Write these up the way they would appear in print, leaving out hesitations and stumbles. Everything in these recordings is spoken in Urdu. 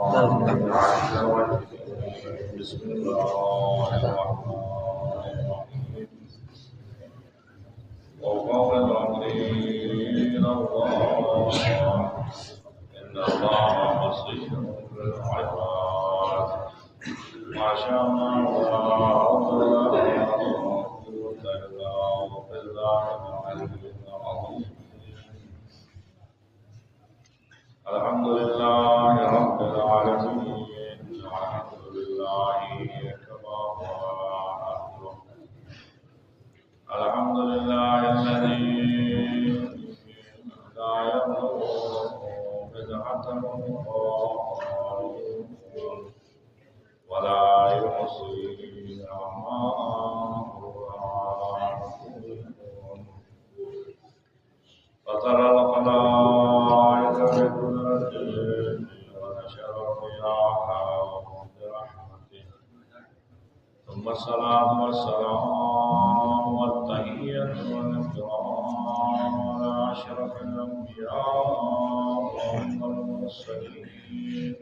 بسم الله الرحمن الرحيم وقال الأمر إلى الله إن الله بصير بالعباد ما شاء الله ولا قوة إلا بالله العلي العظيم الحمد لله رب العالمين الحمد لله كما هو أهله الحمد لله الذي لا يبلغ بدعة ولا يحصي نعماء فترى الخلائق بقدرته ونشر الرياح برحمته ثم الصلاة والسلام والتحية والإكرام على أشرف الأنبياء والمرسلين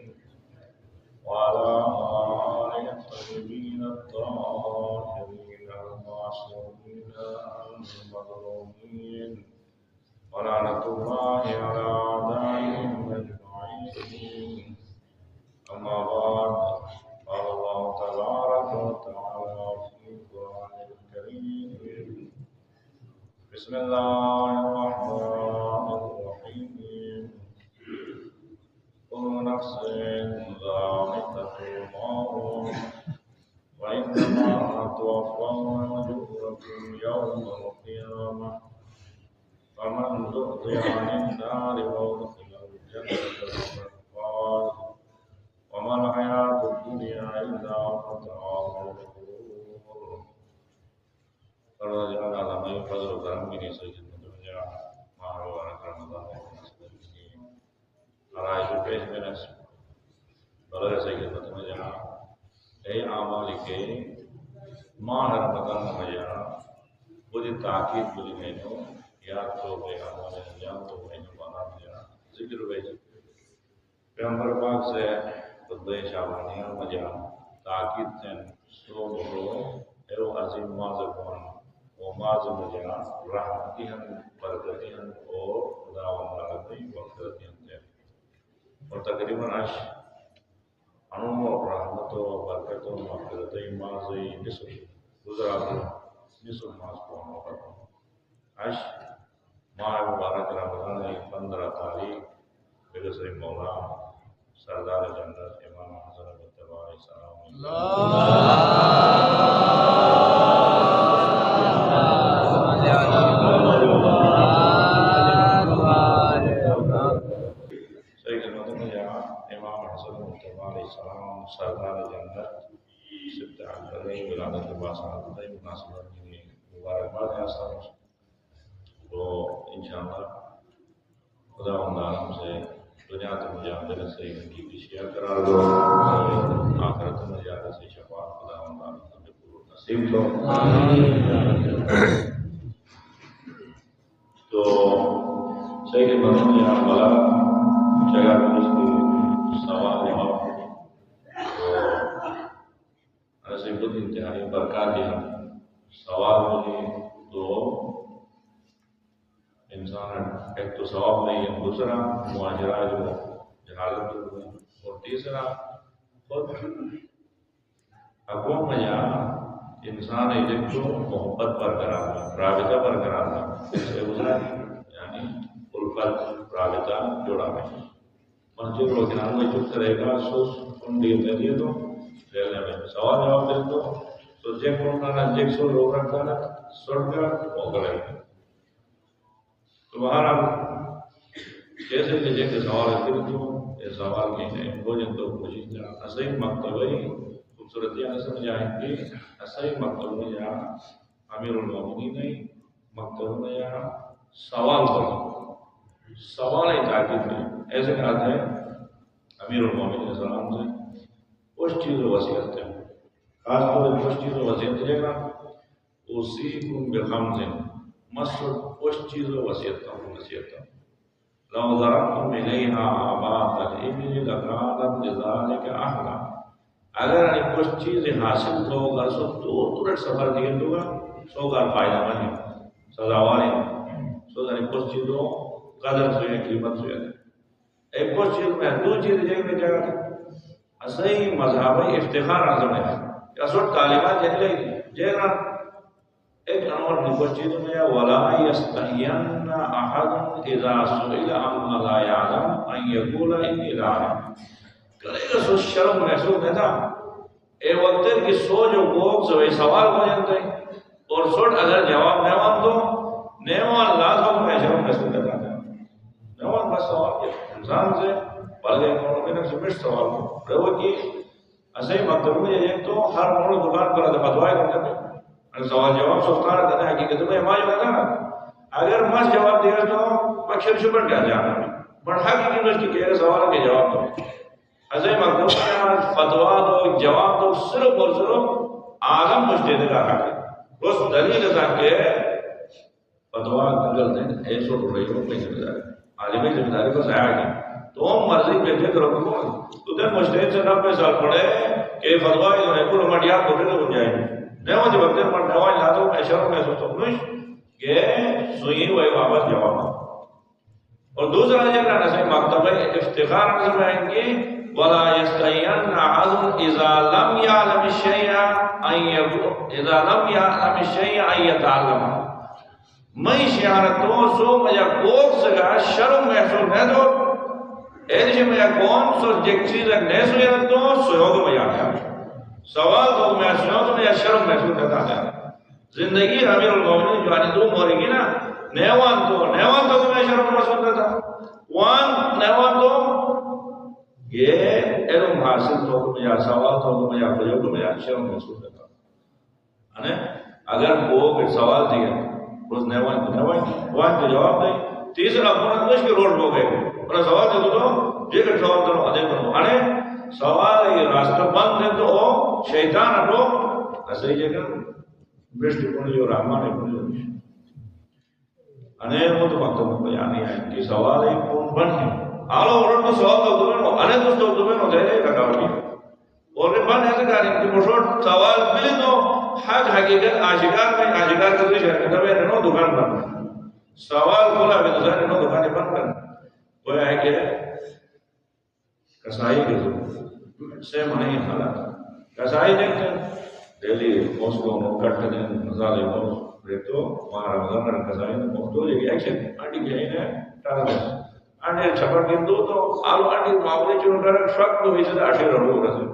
وعلى آله الطيبين الطاهرين المعصومين المظلومين ولعنة الله على أعدائهم أجمعين أما بعد قال الله تبارك وتعالى في القرآن الكريم بسم الله الرحمن الرحيم كل نفس ذائقة الموت وإنما توفون أجوركم يوم القيامة فمن زحزح عن النار وأدخل الجنة فقد فاز وما الحياة الدنيا إلا متاع الغرور. فرجعنا لما يفضل كرم من سجن الدنيا ما هو أكرم الله المسلمين رائج پیش میں نس بلغ سید متمجا اے اعمال کے ماہ رمضان مجا بدی تاکید بدی مینو یاد تو بے اعمال انجام تو مینو بنا مجا ذکر ویجی پیغمبر پاک سے خطبہ شعبانیہ مجا تاکید تن سو مرو ایو عظیم مازبان و مازم مجا رحمتیہن برکتیہن اور خدا و ملکتی وقتیہن تن اور تقریباً عش عنوم و رحمت و برکت و مغفرتی مازی نصف گزرا نصف ماز پہنو کرتا عش ماہ مبارک رمضان 15 تاریخ بگسر مولا سردار جنت امام حسن متبع سلام سردار جنت سبت علیہ ولادت باسعادت مناسبت کی مبارکباد ہے سب تو انشاءاللہ خدا عالم سے دنیا تو مجاہدہ سے کی پیشیاں قرار دو آخرت مجاہدہ سے شفاعت خدا عالم سے پورا نصیب دو تو صحیح مدن یہاں والا جگہ اس کی سوال جواب ایسے خود انتہائی برکات دیا سوال مجھے تو انسان ایک تو ثواب نہیں ہے دوسرا معاجرہ جو جہالت اور تیسرا خود حقوق میں یہاں انسان ایک تو محبت برقرار ہے رابطہ برقرار ہے اس سے گزرا یعنی الفت رابطہ جوڑا ہے مسجد کو دھیان میں چپ کرے گا سوچ ان ڈیل دے دیے تو سوال جواب دے دو تو جیک ہونا جیک سو لوگ رکھتا نا سڑ گیا وہ گڑے تو بہرحال جیسے کہ جیک سوال کر دو یہ سوال کی ہے بوجن تو کوشش کرا صحیح مکتبی خوبصورتی نے سمجھائیں کہ صحیح مکتب میں یہاں امیر المومنین نہیں مکتب میں یہاں سوال کرو سوال ہی تاکید میں ایسے کہتے ہیں امیر المومنین علیہ السلام سے کچھ چیزوں وصیت ہے خاص طور پر کچھ چیزوں وصیت ہے گا اسی کو بخمزن مسجد کچھ چیزوں وصیت کا نصیحت لو ضربتم إليها آباط الإبل لكانت لذلك أهلا. اگر انہیں کچھ چیزیں حاصل تو اگر سب دور سفر دیے تو سو کا فائدہ نہیں سزاوار سو انہیں کچھ چیزوں قدر سے قیمت سے ایک کچھ چیز میں دو چیز جائیں میں جگہ تھا صحیح مذہبی افتخار عظم ہے یا سوٹ تعلیمات جہاں ایک انور کی کچھ چیزوں میں ولا يستحين احد اذا سئل عما لا يعلم ان يقول اني لا اعلم. کرے گا سو شرم محسوس نہیں تھا اے وقت کی سو جو گوگ سوئی سوال ہو جاتے ہیں اور سوٹ اگر جواب نیوان تو نیوان لازم میں شرم محسوس نہیں تھا نیوان بس سوال کیا انسان سے پڑھ گئے انہوں نے سے مشت سوال کو رہو کی ایسے ہی مکتب میں یہ تو ہر موڑ دکان پر فتوائے کرتے ہیں سوال جواب سوچتا رہتا ہے حقیقت میں ہماری ہوتا نا اگر مس جواب دیا تو مکشر شبر کیا جانا بڑھ حقیقی میں اس کی کہہ سوال کے جواب دو ایسے مکتب میں فتوا دو جواب دو صرف اور صرف عالم مجتہد کا حق ہے اس دلیل تھا کہ فتوا گل دیں ایسو ڈھو رہی ہو نہیں ذمہ داری عالمی ذمہ داری کو ضائع کی تو ہم مرضی پہ دیکھ رکھو تو دن مجتہد سے 90 سال پڑے کہ فتوا جو ہے پورا مٹیات کو دے بن جائے نیو جو وقت پر نیوان لاتا ہوں میں شرم میں سوچتا ہوں کہ سوئی وہی واپس جواب اور دوسرا جگہ نسل مکتب افتخار نظر آئیں گی ولا يستحين أحد إذا لم يعلم الشيء أن يتعلم. میں شہرتوں سو مجھے کوک سگا شرم محسوس ہے تو ایسے میں کون سو جیک چیز نہیں سویا تو سویوگ میں آیا سوال تو میں سویا تو میں شرم محسوس کرتا تھا زندگی امیر المومنین جو آنی دو موری گی نا نیوان تو میں شرم محسوس کرتا وان نیوان تو یہ علم حاصل تو یا سوال تو یا فجر میں شرم محسوس کرتا ہے اگر وہ سوال دیا روز نیوان وان کے جواب نہیں تیسرا اپنا کچھ کے روڈ ہو گئے اور سوال دے تو جے کہ جواب دو ادے کرو انے سوال یہ راستہ بند ہے تو شیطان اٹھو ایسے ہی جگہ برشت کنی جو رحمان ہے کنی انے وہ تو مکتب بیانی ہے کہ سوال ایک کون بن ہے آلو اورن کو سوال تو دو انے دوستو دو میں دے دے لگاوٹی اور نے بن ایسے کہا کہ مشہور سوال ملے تو حق حقیقت آشکار کا دوش ہے کہ میں نو دکان بند سوال کھولا بھی دوسرا نو دکان بند کر وہ ہے کہ کسائی کے ضرور سے منہی حالات کسائی دیکھتے ہیں دہلی موسکو میں کٹ دیں مزالے موس ریتو وہاں رمضان رن کسائی نے موسکو لے گیا ایکشن آنٹی کہیں نے ٹالا دیں آنٹی چھپر دن دو تو آلو آنٹی معاملے چون کر شک تو بھی سے اشیر رو رہے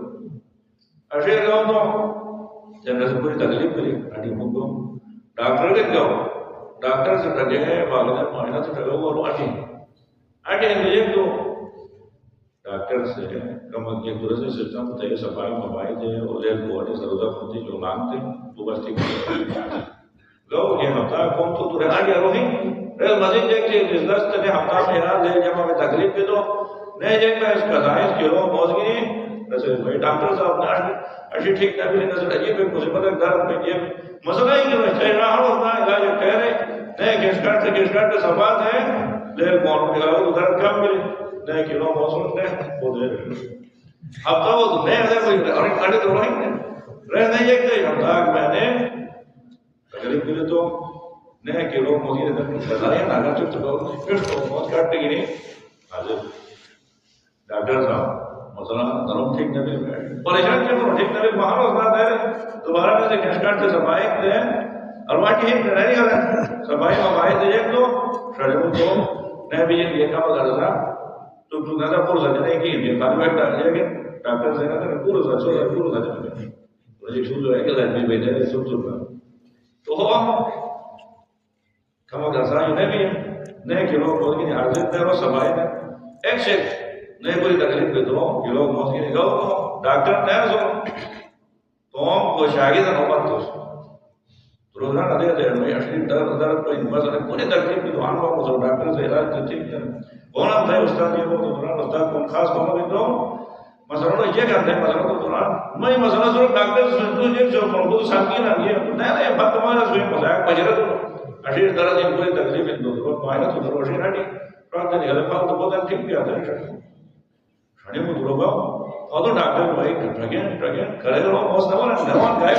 اشیر گاؤں تو جنرل سے پوری تکلیف کری آنٹی مکو ڈاکٹر کے گاؤں ڈاکٹر سے ڈگے ہیں والدہ معائنہ سے ڈگے وہ آنٹی مجھے تو ڈاکٹر سے کم ایک دوسرے سسٹم تے صفائی موبائل دے اور ریل بورڈ سرودا ہوتی جو مانگتے وہ بس ٹھیک لو یہ ہفتہ کون تو رہا گیا روہی ریل مزید دیکھ کے بزنس تے ہفتہ میں یہاں دے جب ہمیں تکلیف کے تو نہیں جن میں اس قضائش کے لوگ موزگی ویسے بھائی ڈاکٹر صاحب نے ایسی ٹھیک نہ بھی نظر عجیب ہے مصیبت ہے درد میں یہ مسئلہ ہی کہ چاہے نہ ہوتا ہے علاج کہہ رہے نہیں کیش کارڈ کے سفات ہے لے کون کے لوگ درد کم ملے نہیں کہ لوگ موسم نے وہ دے رہے اب تو وہ نہیں ہے کوئی اور کھڑے تو نہیں رہ نہیں ایک دے ہفتہ میں نے تکلیف ملے تو نہیں کہ لوگ موزی نے بتایا نا اگر چپ چکا پھر تو موت کاٹنے کی نہیں حاضر ڈاکٹر صاحب مثلا نرم ٹھیک نہ ملے پریشان کیوں ٹھیک نہ ملے باہر ہوتا ہے دوبارہ میں سے کیش کارڈ سے صفائی دے اور وہاں کی نہیں کر رہے صفائی موبائل دے ایک تو شڑے کو نہیں بھی یہ کام کر رہا تو نظر پور سجا نہیں کی یہ خالی بیٹھ ڈال کہ ڈاکٹر سے نہ پور سجا تو یہ چھو جو ہے کہ لائن میں بیٹھے سب تو کم کر سا نہیں بھی نہیں کہ لوگ بہت کی حاضر تھے اور صفائی دے ایک سے نہیں کوئی تکلیف کے دو کہ لوگ موت کی نگاہ تو ڈاکٹر نہیں سو تو ہم کو شاگرد نوبت تو روزانہ دے دے میں اصلی درد کوئی مسئلہ پوری تکلیف کی دعان کو ڈاکٹر سے علاج تو ٹھیک ہے کون ہم تھے استاد یہ وہ دوران استاد کون خاص کون بھی تو مسئلہ یہ کرتے ہیں مسئلہ تو دوران میں مسئلہ صرف ڈاکٹر سے تو یہ جو پربو سانگی نہ یہ نہیں بات تمہارا سوئی مزاق بجرا تو اصلی درد ان کوئی تکلیف ان دو معائنہ تو دروشی نہ Praten di dalam hal itu dan tinggi ada kan. Shani mu dulu kalau doctor baik again kalau mau sekarang nawan gaya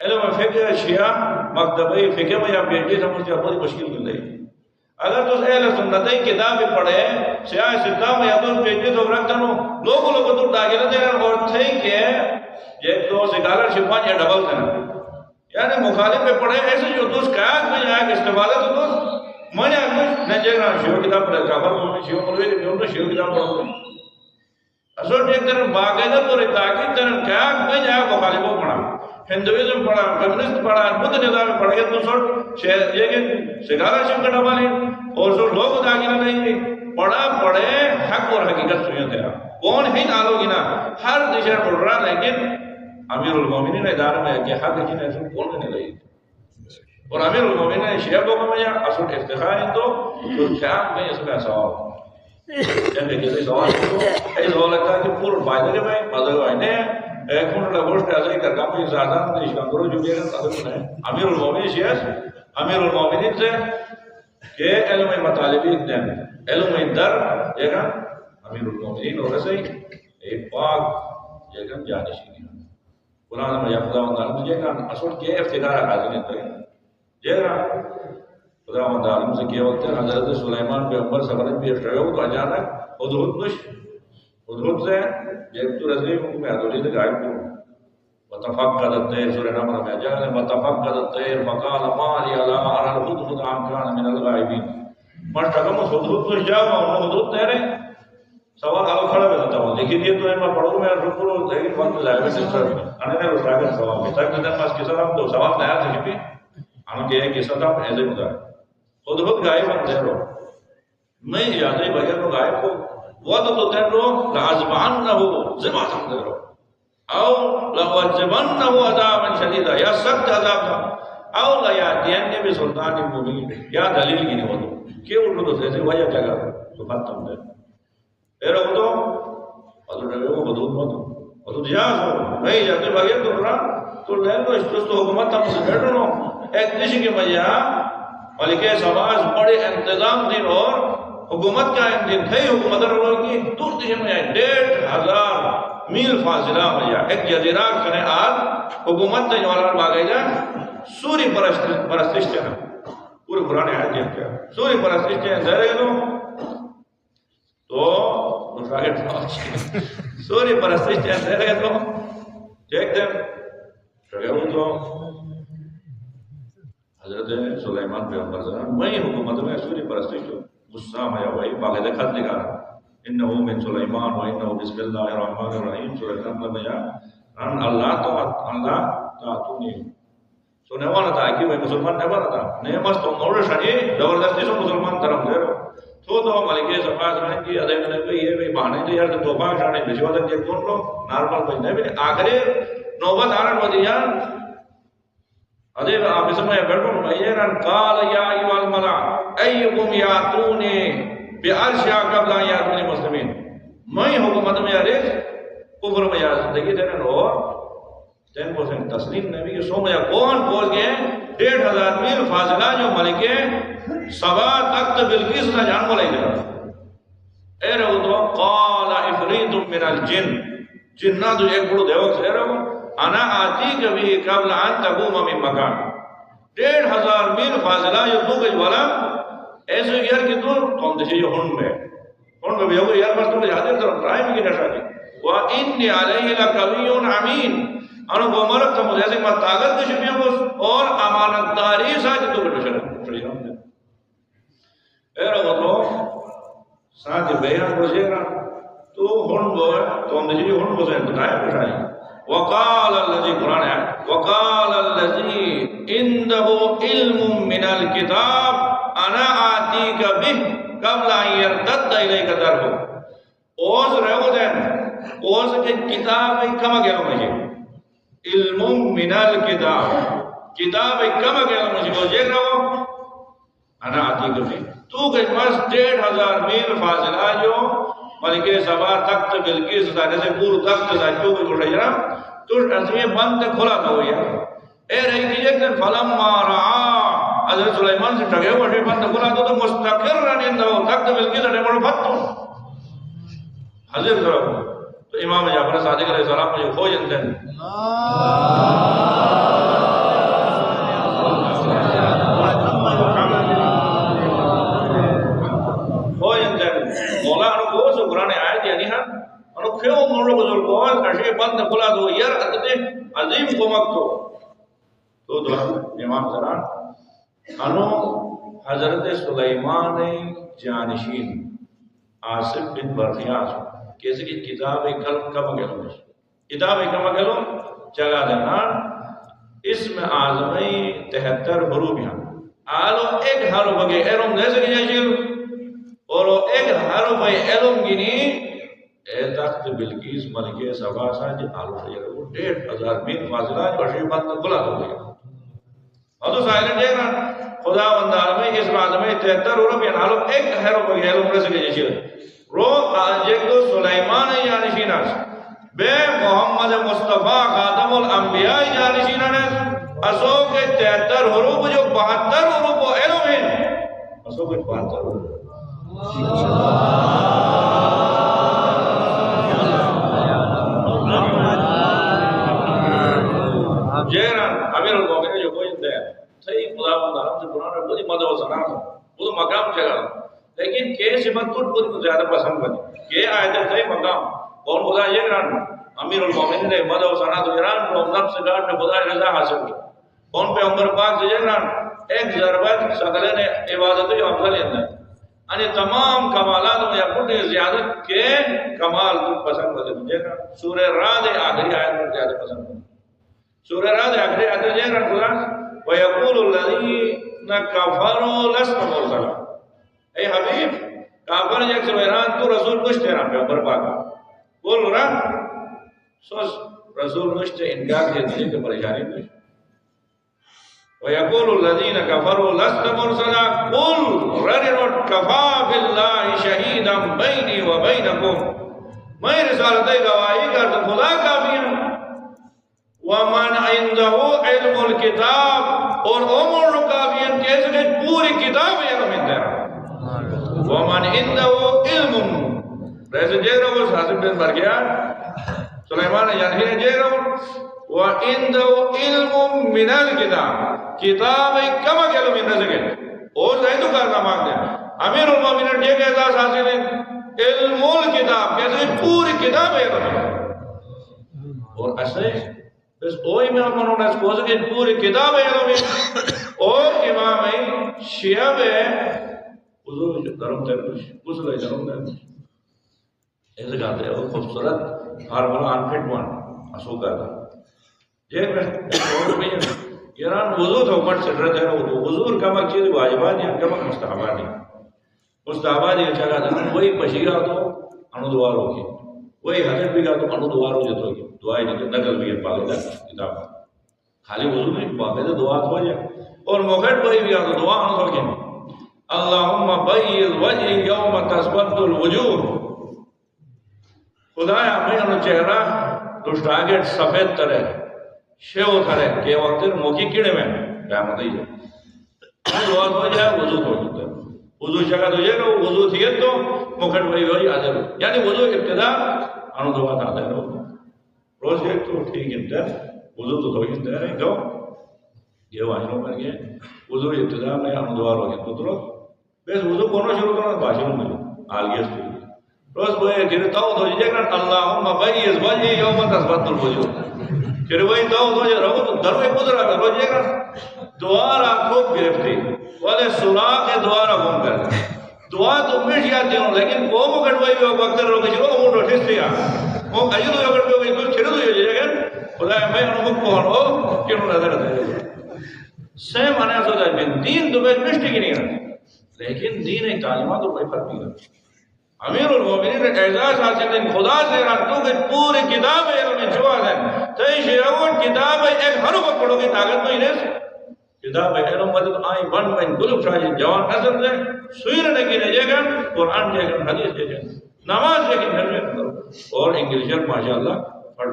علم فقہ شیعہ مکتبی فقہ میں یا بیٹی تھا مجھے بڑی مشکل مل رہی اگر تو اہل سنتی کتابیں پڑھے سیاہ ستہ میں یا تو بیٹی تو رکھتا ہوں لوگوں تو داخلہ دینا اور تھے کہ یہ تو سکالر شپان یا ڈبل دینا یعنی مخالف پہ پڑھے ایسے جو دوست قیاق میں جائے کہ استفادہ تو دوست میں نے کچھ نہیں جائے گا شیعہ کتاب پڑھے کافر میں شیعہ ملوی کہ میں تو شیعہ کتاب پڑھوں گا اصول ایک طرح باقاعدہ تو تاکید طرح قیاق میں جائے مخالفوں پڑھا ہندوازم پڑھا کمیونسٹ پڑھا بدھ نظام پڑھ گیا تو سوٹ یہ کہ سکالرشپ کا ڈبا نہیں اور سو لوگ داخلہ نہیں پڑھا پڑھے حق اور حقیقت سوئیں تھے کون ہی نالو گی نا ہر دیشہ پڑھ رہا لیکن امیر المومنین ادارہ میں کہ حق جن ایسے کون نہیں لگی اور امیر المومنین شیعہ کو میں اصول افتخار ہیں تو قیام میں اس میں سوال جنہیں کسی سوال کو ایسا ہو لگتا ہے کہ پور فائدہ کے میں مذہب آئینے ایک منٹ لگوشت ایسا ہی کرکا مجھے زیادہ نشکان کرو جو کہ امیر المومنین شیعہ امیر المومنین سے کہ علم مطالبی دین علم در یہ کہ امیر المومنین اور ایسا ہی ایک پاک یہ کہ جانشینی قرآن میں یا خدا مندارم یہ کہ اصول کے افتخار حاضر نہیں تھے یہ کہ خدا مندارم سے کیا وقت حضرت سلیمان پیغمبر سفرت بھی اشترے ہو تو اچانک حضرت سے جب تو رضی میں حضوری سے غائب کروں وتفقد الطير سورة نمر میں جاء وتفقد الطير فقال ما لي لا أرى الهدهد أم كان من الغائبين مشتاقم حضرت تو جاء اور حضرت تیرے سوال آلو کھڑا بیتا ہوں لیکن یہ تو ہے میں پڑھوں میں رکھ کروں لیکن وقت لائے میں سنسر میں آنے میں رسا کر سوال میں تاک ندر ماس کسا تھا تو سوال نیا تھا شپی آنو کہ یہ کسا تھا ایسے مدار حضرت غائب ہم دے رہو میں اجازے بغیر رو غائب ہو وہ تو دے رہو لعزبان نہ ہو زمان ہم دے رہو او لَوَجِّبَنَّهُ عَذَابًا شَدِيدًا یا سخت عذاب تھا او لَيَأْتِيَنِّ بِسُلْطَانٍ مُبِينٍ یا دلیل کی نہیں ہوتا کہ اٹھو تو سے وجہ جگہ تو ختم دے پھر وہ تو حضرت نبی کو حدود مت حدود جہاز ہو نہیں جاتے بغیر تو رہا تو لہن تو اس تو حکومت ہم سے بیٹھ رہا ہوں ایک دیشی کے مجھا ملکہ سواز بڑے انتظام دن اور حکومت کا دن تھے حکومت رہو کی دور دیشی میں 1,500 میل فاصلہ میں یا ایک جزیرہ کنے آج حکومت نے جوالار باگئی جا سوری پرستش چاہا پورے قرآن آیت جیت کیا سوری پرستش چاہا زہرے تو سوری پرستش چاہا زہرے تو دیکھ دیں شگہ تو حضرت سلیمان پیغمبر صلی میں حکومت میں سوری پرستش تو غصہ میں وہی باقی دے خط لکھا رہا انہو من سلیمان و انہو بسم اللہ الرحمن الرحیم سورہ نمل میں یا اللہ تعتونی سو نیوانا تھا کہ وہ مسلمان نیوانا تھا نیمس تو نور شنی زبردستی سو مسلمان طرف دے رہو تو ملکہ سفاظ رہن کی ادھے میں نے یہ بھی بہانے تھے یار تو باق شانے بشوہ تک یہ کون لو نارمل بجنے بھی آخری نوبت آرن ہو دیا ادھے آپ اس میں بیٹھو بھئیران قال یا ایوہ الملا ایکم یاتونی بعرشا قبل ان یاتونی مسلمین میں حکومت میں عرض کفر میں یا زندگی دینے اور 10% تسلیم نبی کے سو میں کون بول گئے 1,500 میل فاصلہ جو ملکے سبا تخت بلقیس نہ جان بولے گا اے رہو تو قال افریت من الجن جنہ تو ایک بڑو دیوک سے رہو انا آتی کبھی قبل ان تقوم من مکان 1,500 میل فاصلہ جو تو کچھ بولا ایسے یار کہ تو ہم دیکھیں یہ ہن میں بھی ہوگا یار بس تو یاد ہے تو ٹرائم کی نشا دی وَإِنِّي عَلَيْهِ لَقَوِيٌّ أَمِينٌ انو کو ملک تم جیسے کہ طاقت کے شبیہ کو اور امانت داری ساتھ تو بڑھ شریعہ میں اے رغتو ساتھ بیان کو جیرا تو ہن بوئے تو ہم نے ہن بوئے بتایا بتائی وقال الذي قرآن ہے وقال الذي عنده علم من الكتاب انا آتيك به قبل ان يرتد اليك طرفك اوز رہو دین اوز کے کتاب کما گیا مجھے علم من الكتاب کتاب کما گیا مجھے وہ یہ رہو انا آتيك به تو کہ بس 1500 میل فاصلہ جو ملکہ سبا تخت بلقیس سانے سے پور تخت ساتھیوں کو چھوڑا جرا تو ازمی بند کھلا نہ ہوئی ہے اے رہی کہ ایک دن فلما رعا حضرت سلیمان سے ٹھگے ہوئے بند کھلا تو مستقر رہنے اندر تخت بلقیس نے بڑھو بھتو حضرت تو امام جعفر صادق علیہ السلام مجھے کھو جنتے ہیں مولا انو کو سو قرآن آیت یعنی ہاں انو کیوں مولو بزرگ کو اشی بند کھلا دو یر اتنے عظیم قومک تو امام سران انو حضرت سلیمان جانشین آصف بن برخیاس کیسے کہ کتاب کم گلو کتاب کم گلو جگہ دنان اسم آزمی 73 حروف یہاں آلو ایک حرف بگے ایرم جیسے کہ جیشیل اور ایک حرف علم گنی اے تخت بلقیس ملکہ سبا سانج آلو شجر وہ 1500 میل فاصلہ جو اشی بند کھلا دو گیا اور تو سائلنٹ ہے نا خدا بندار میں اس بات میں 73 حروف یعنی آلو ایک حرف بگے علم رسے کے جیشیل رو آجیک تو سلیمان جانشیناس بے محمد مصطفیٰ خاتم الانبیاء جانشیناس اسو کے 73 حروف جو 72 حروف علم ہیں اسو کے 72 حروف جیران امیر المومنین جو کوئی انتے ہیں صحیح خدا بندارم سے قرآن ہے بہت مدد و سلام ہے بہت مقام جگہ لیکن کہ سمت تو بہت زیادہ پسند بنی کہ آیت صحیح مقام کون خدا جیران امیر المومنین نے مدد و سلام تو جیران تو نفس گاٹ میں خدا رضا حاصل کی کون پیغمبر پاک سے جیران ایک ضربت شکلے نے عبادت جو افضل اندر یعنی تمام کمالات میں اپنی زیادت کے کمال کو پسند کرتے ہیں سورہ رعد آخری آیت میں زیادہ پسند کرتے ہیں سورہ رعد آخری آیت میں جیسا خدا وَيَقُولُ الَّذِينَ كَفَرُوا لَسْتَ مُرْسَلًا اے حبیب کافر جیک سے ویران تو رسول کچھ تیرا پیغمبر پاکا بول رہا سوچ رسول کچھ انکار کے دلی کے پریشانی کچھ وَيَقُولُ الَّذِينَ كَفَرُوا لَسْتَ مُرْسَلًا قُلْ رَرِرُتْ كَفَى بِاللَّهِ شَهِيدًا بَيْنِي وَبَيْنَكُمْ میں رسالت گواہی کرتا خدا کافی ہوں وَمَنْ عِنْدَهُ عِلْمُ الْكِتَابِ اور عمر کافی ہیں کیسے کہ پوری کتاب ہے ہمیں تیرا وَمَنْ عِنْدَهُ عِلْمٌ رہے جے رہو حاصل بن بھر گیا سلیمان جانشی نے جے رہو وَعِنْدَهُ عِلْمٌ مِنَ الْكِتَابِ کتاب کم اکیلو من رسکے اور نہیں تو کرنا مانگ دیں امیر المومنین یہ کہ احساس حاصل ہے علم الکتاب کیسے پوری کتاب ہے اور ایسے بس اوہی میں امانوں نے اس کو سکے پوری کتاب ہے اور امام شیعہ ہے حضور درم تیرکش غسل ہے درم تیرکش ایسے کہتے ہیں وہ خوبصورت فارمولا انفٹ ون اسو کرتا یہ میں ایران وضو تو مٹ سے رہتا ہے وضو کا مقصد واجبات یا کم مستحبات ہیں مستحبات یہ چاہا تھا وہی پشیگا تو انو دوار ہوگی وہی حضرت بھی گا تو انو دوار ہو جاتا ہوگی دعائی نقل بھی ہے باقیدہ کتاب خالی وضو نہیں باقیدہ دعا تو ہو جائے اور موقعت پڑھی بھی گا تو دعا انو ہوگی اللہم بیض وجہ یوم تثبت الوجوہ خدایا میں انو چہرہ دشتاگت سفید طرح شیو تھرے کہ وقت موکی کیڑے میں قیامت ہی جائے دعا تو جائے وضو تو ہوتا ہے وضو شکا تو یہ کہ وضو تھی تو مکھٹ وہی ہوئی حاضر یعنی وضو ابتدا انو دعا تھا ہے روز ایک تو ٹھیک انتا ہے وضو تو ہوئی انتا ہے جو یہ واجنوں پر گئے وضو ابتدا میں انو دعا ہوگی تو ترو بس وضو کونو شروع کرنا باشنوں میں آلگیس تو روز وہ گرتا ہو تو یہ کہ اللہم بیز وجہ یوم تثبت الوجوہ پھر وہی دو جو رہو تو دروے گزرا کرو جے گا دعا را خوب گرفتی والے سراغ دعا را گم کر دعا تو مش جاتی ہوں لیکن وہ مکڑوائی بھی وقت رو کے چلو وہ روٹس دیا وہ کہیں تو اگر کوئی کوئی چھڑ دو یہ جگہ خدا میں انہوں کو ہو کہ انہوں نظر دے سیم آنے سوچا ہے دین تو بہت مشتی کی نہیں ہے لیکن دین ایک تعلیمات اور کوئی فرق نہیں ہے امیر المومنین اعزاز حاصل ہے خدا سے رکھتوں کہ پوری کتاب ہے علم جواز ہے تئی شیعون کتاب ہے ایک ہر وقت پڑھو گی طاقت تو ہی نہیں کتاب ہے علم مدد آئی بن بن گلوب شاہی جوان نظر دے سویر نکی لے گا قرآن دے گا حدیث دے گا نماز دے گا گھر میں اور انگلیشن ماشاءاللہ پڑھ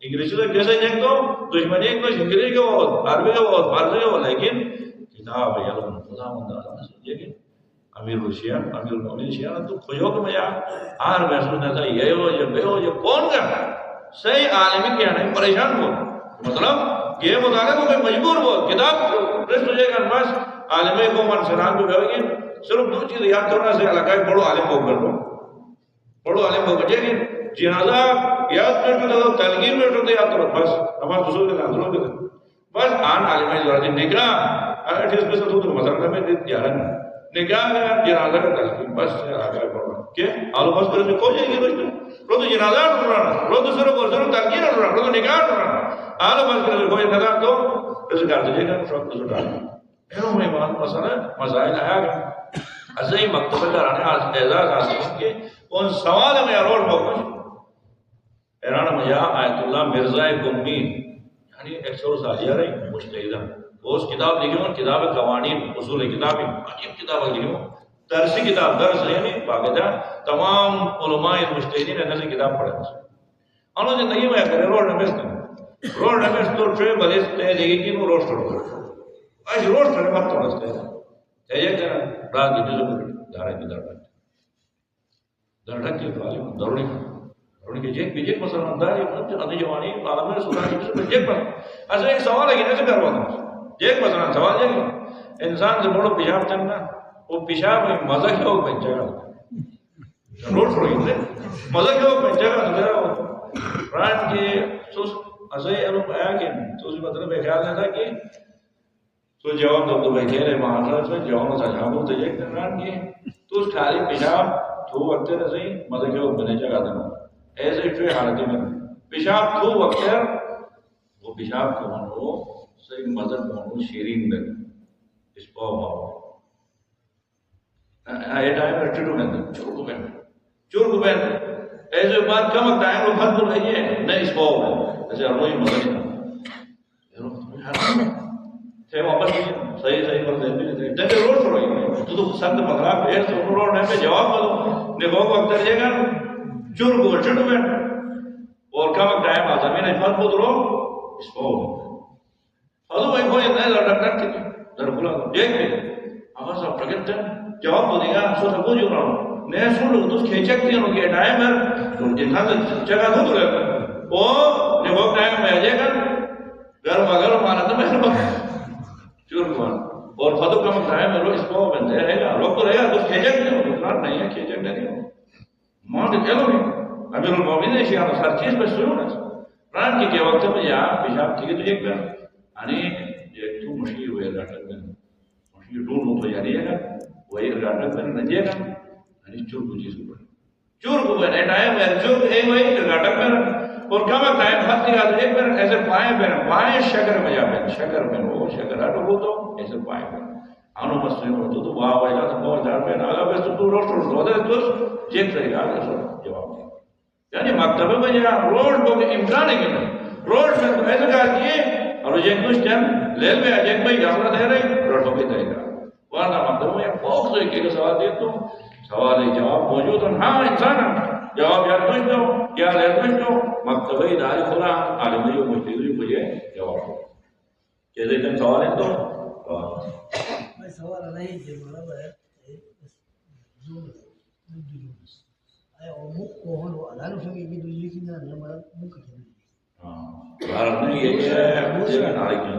انگلیسی تو کیسے جنگ تو دشمنی ایک تو انگلیسی کا بہت عربی کا بہت فارسی کا بہت لیکن کتاب ہے علم خدا مندہ سمجھے گی امیر الشیعہ امیر المومنین شیعہ تو خوشو کہ مجھا آر محسوس نہ تھا یہ ہو یہ بے ہو یہ کون کرنا صحیح عالمی کیا نہیں پریشان ہو مطلب یہ مطالعہ کو کوئی مجبور ہو کتاب رس تجھے گا بس عالمی کو من سنان کو گئے گی صرف دو چیز یاد کرنا سے علاقہ ہے پڑھو عالم کو کر دو پڑھو عالم کو کر دو جنازہ یاد کرتے تو تلگیر میں اٹھتے یاد کرو بس ہمارا دوسروں کے ناظروں کے بس آن عالمی جوراتی نگاہ اگر ٹھیس بس تو مسئلہ میں دیارہ نہیں نگاہ جنازہ کا تلقین بس آگے پڑھنا کہ آلو بس کرنے کو جائے گی بچنے رو تو جنازہ ڈھونڈنا رو تو صرف تلقین ڈھونڈنا رو تو نگاہ ڈھونڈنا آلو بس کرنے کو جائے نگاہ تو اسے کار دیجئے گا شوق تو ڈالنا ایروں میں بات مسئلہ مسائل آیا گا ایسے ہی مکتبہ کرانے اعزاز حاصل کہ ان سوال میں اروڑ موقع ایران مجا آیت اللہ مرزا گمین یعنی 100 سالیہ رہی مجتہدہ اس کتاب لکھی ہوں کتاب قوانین اصول کتاب عجیب کتاب لکھی ہوں درسی کتاب درس یعنی باقاعدہ تمام علماء مجتہدین نے نسی کتاب پڑھے انہوں نے زندگی میں کرے روڈ نمس تو ٹرے بلیس تے دیگی کی نو روسٹ ہو آج روسٹ ہونے وقت ہونے تے یہ کہنا رات کی نظر دارے کی در ڈھک کی تعلیم ضروری کہ جیک بھی جیک مثلا انداری ادھی جوانی عالم میں سلطان کی جیک پر اصلا ایک سوال ہے کہ نہیں سے کروا دوں ایک مثلا سوال ہے کہ انسان سے بڑو پیشاب چلنا وہ پیشاب میں مزہ کیا ہو پہنچے گا روڈ چھوڑی سے مزہ کیا ہو پہنچے گا تو میرا رات کی سوس ایسے ہی علم آیا کہ تو اس مطلب خیال نہیں تھا کہ تو جواب دو تو بیٹھے رہے معاشرہ سے جواب سے جواب ہوتے ایک دن رات کی تو اس خالی پیشاب تو وقت رہے ہی مزہ کیا ہو پہنچے گا دینا ایسے ہی ٹوئے حالتی میں پیشاب تو وقت وہ پیشاب کو منو صحیح مذہب منو شیرین میں اس پاؤ ماؤ یہ ٹائم رکھتے تو میں چورکو بین ایسے بات کم ٹائم کو بھت بول رہی ہے نہیں اس پاؤ میں ایسے ارموئی مذہب تھے واپس صحیح پر دین بھی نہیں تھے جب روڈ چھوڑو تو سند پکڑا پھر تو روڈ نہیں پہ جواب دو نگو کو اکتر جائے گا چورکو بچھٹو بین اور کم ٹائم آتا میں نے بھت بول رہا اس پاؤ ادو بھائی کوئی نہیں لڑک تھی در بولا دیکھ لے آواز آپ پرگت جواب تو دے گا سو سب جو رہا ہوں نئے سن لوگ تو کھینچک تھی انہوں کے ٹائم ہے جنہاں سے جگہ دو تو رہتا وہ نبوک ٹائم میں آجے گا گرم اگر مانا تھا میں چور کمان اور فتو کم ٹائم ہے اس کو بنتے رہے گا لوگ تو رہے گا تو کھینچک نہیں ہو دکھنار نہیں ہے کھینچک نہیں ہو ماں تو چلو نہیں امیر المومنین نے شیعہ ہر چیز پہ سنو نا رات کی وقت میں یہاں پیشاب ٹھیک ہے تو ایک بار یعنی ایک تو مشکل ہوئے گاٹک میں مشکل ڈھونڈ ہو تو یعنی ہے وہی گاٹک میں نجیے گا یعنی چور کو چیز کو چور کو بنے ٹائم ہے چور ایک وہی گاٹک میں اور کم ٹائم ہاتھ دیا تو ایک بار ایسے پائیں شکر میں جا پہ شکر میں وہ شکر آٹو کو تو ایسے پائیں پہ آنو مسئلے ہوتا تو وہاں وائلہ تو بہت جار پہ آگا بس تو روشت ہو دے تو چیک طریقہ آگا سو جواب دیا یعنی مکتبہ میں جہاں روڈ کو امکان ہے کہ روڈ میں تو ایسے کہا کیے اور جیک کچھ ٹائم لیل میں جیک میں جاملہ دے رہے روڈ کو بھی دے گا ورنہ مکتبہ میں بہت سے ایک سوال دے تو سوال جواب موجود ہے ہاں انسان جواب یاد کچھ دو یا لیل کچھ دو مکتبہ اداری کھلا عالمی و مجتہدی کو یہ جواب دو کہتے ہیں سوال ہے تو میں سوال نہیں کہ مطلب ہے ay o mu ko hono ala no fage gido likina na mara muka kenan bharat ne ye je na ai kan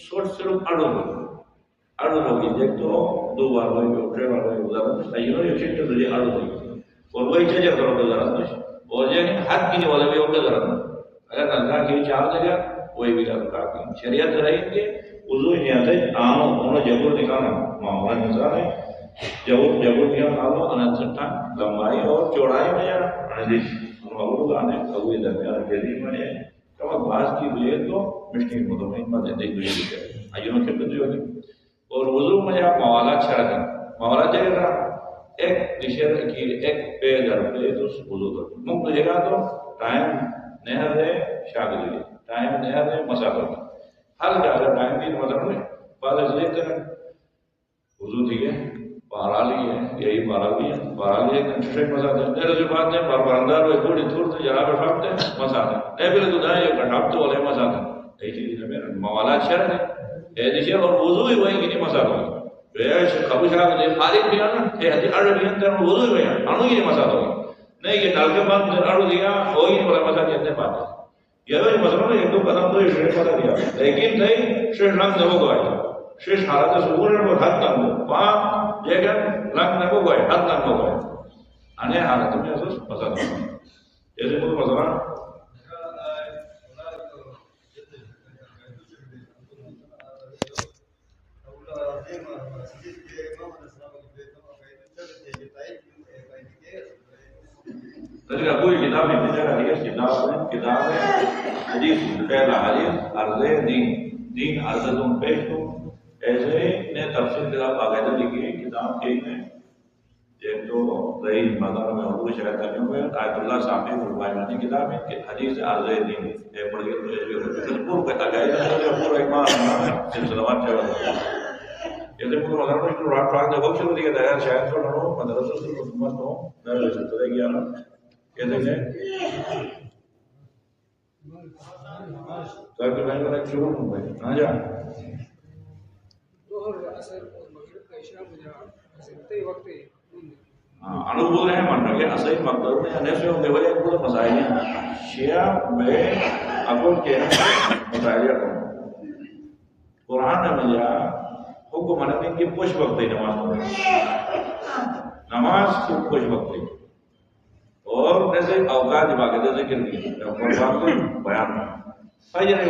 suit صرف اڑو ہوگی دیکھ تو 2 بار ہوئی 3 بار ہوئی گزارا ایو یہ چیز تو یہ اڑو ہوئی اور وہی چیز کرو گزارا اور یہ حد کی والے بھی ہوگا ذرا اگر اللہ کی 4 جگہ وہی بھی کافی شریعت رہی کہ وضو نیت عام انہوں جبر نکالنا معاملہ مثال ہے جبر نکالنا انسٹا لمبائی اور چوڑائی میں یا حدیث معلوم گانے قوی درمیان جدید میں کم باز کی بلے تو مشکل مطمئن بات ہے دیکھ بجے ایوں کہتے جو ہے اور وضو میں یا موالات چھڑکا موالات جگہ ایک دشر کی ایک پے در پہ تو وضو کر ممکن جگہ تو ٹائم نہر ہے شاگردی ٹائم نہر ہے مسافر ہر جگہ ٹائم کی مطلب نہیں بعد سے لیتے ہیں وضو ٹھیک ہے پارا لی ہے یہی پارا لی ہے پارا لی ہے کہ مسافر ہے میرے جو بات ہے پربندار ہوئے تھوڑی تھوڑ سے جرا پہ پھاپتے ہیں مسافر نہیں پہلے تو دائیں یہ کٹھاپتے والے مسافر یہی چیز ہے میرا موالات شرط ہے یہ دشر اور وضو ہی وہی کی مسافر ویش خبو شاہ دے خالد بھی آنا یہ حدیث اڑ بھی اندر وضو ہویا انو یہ مسا ہوگی نہیں یہ نال کے بعد اڑ دیا وہی نہیں بڑا مسا کہتے پاتے یہ تو مسئلہ نہیں 1-2 قدم تو شریف پتا دیا لیکن نہیں شریف لنگ نہ ہو گئے شریف حالت سکون ہے حد نہ ہو وہاں یہ کہ لنگ نہ ہو گئے حد نہ ہو گئے انے حالت میں اسے مسا نہ ہو جیسے مجھے مسئلہ تجھے کوئی کتاب نہیں تجھے حدیث کتاب ہے حدیث پہلا حدیث عرض دین عرضتوں پیش کو ایسے نے تفسیر کتاب باقاعدہ لکھی ہے کتاب کے میں ایک تو رہی مدار میں اردو شاید کرنے ہوئے آیت اللہ صاحب فرمائے کتاب ہے کہ حدیث عرض دین ہے پڑھ کے تو ایسے پور کہتا گیا ہے پورا ایک ماہ سلسلوات چاہیے جیسے پورا مدار میں جو رات رات جب شروع دیا دیا شاید تو نو مدرسہ سے حکومت ہو میں رسل طرح گیا نا کہتے ہیں تو کہ میں نے ایک شروع ہوں بھائی ہاں جا ظہر اثر اور مغرب کا عشاء مجھا سنتے وقت انو بول رہے ہیں مان رہے اصل مقدر میں انیس میں ہونے والے پورے مسائل ہیں شیعہ میں اقول کے مسائل قرآن میں مجھا حکم انہیں کی پوش وقت ہے نماز کی پوش وقت ہے اور جیسے اوقات باقاعدہ ذکر کی قرآن بیان فجر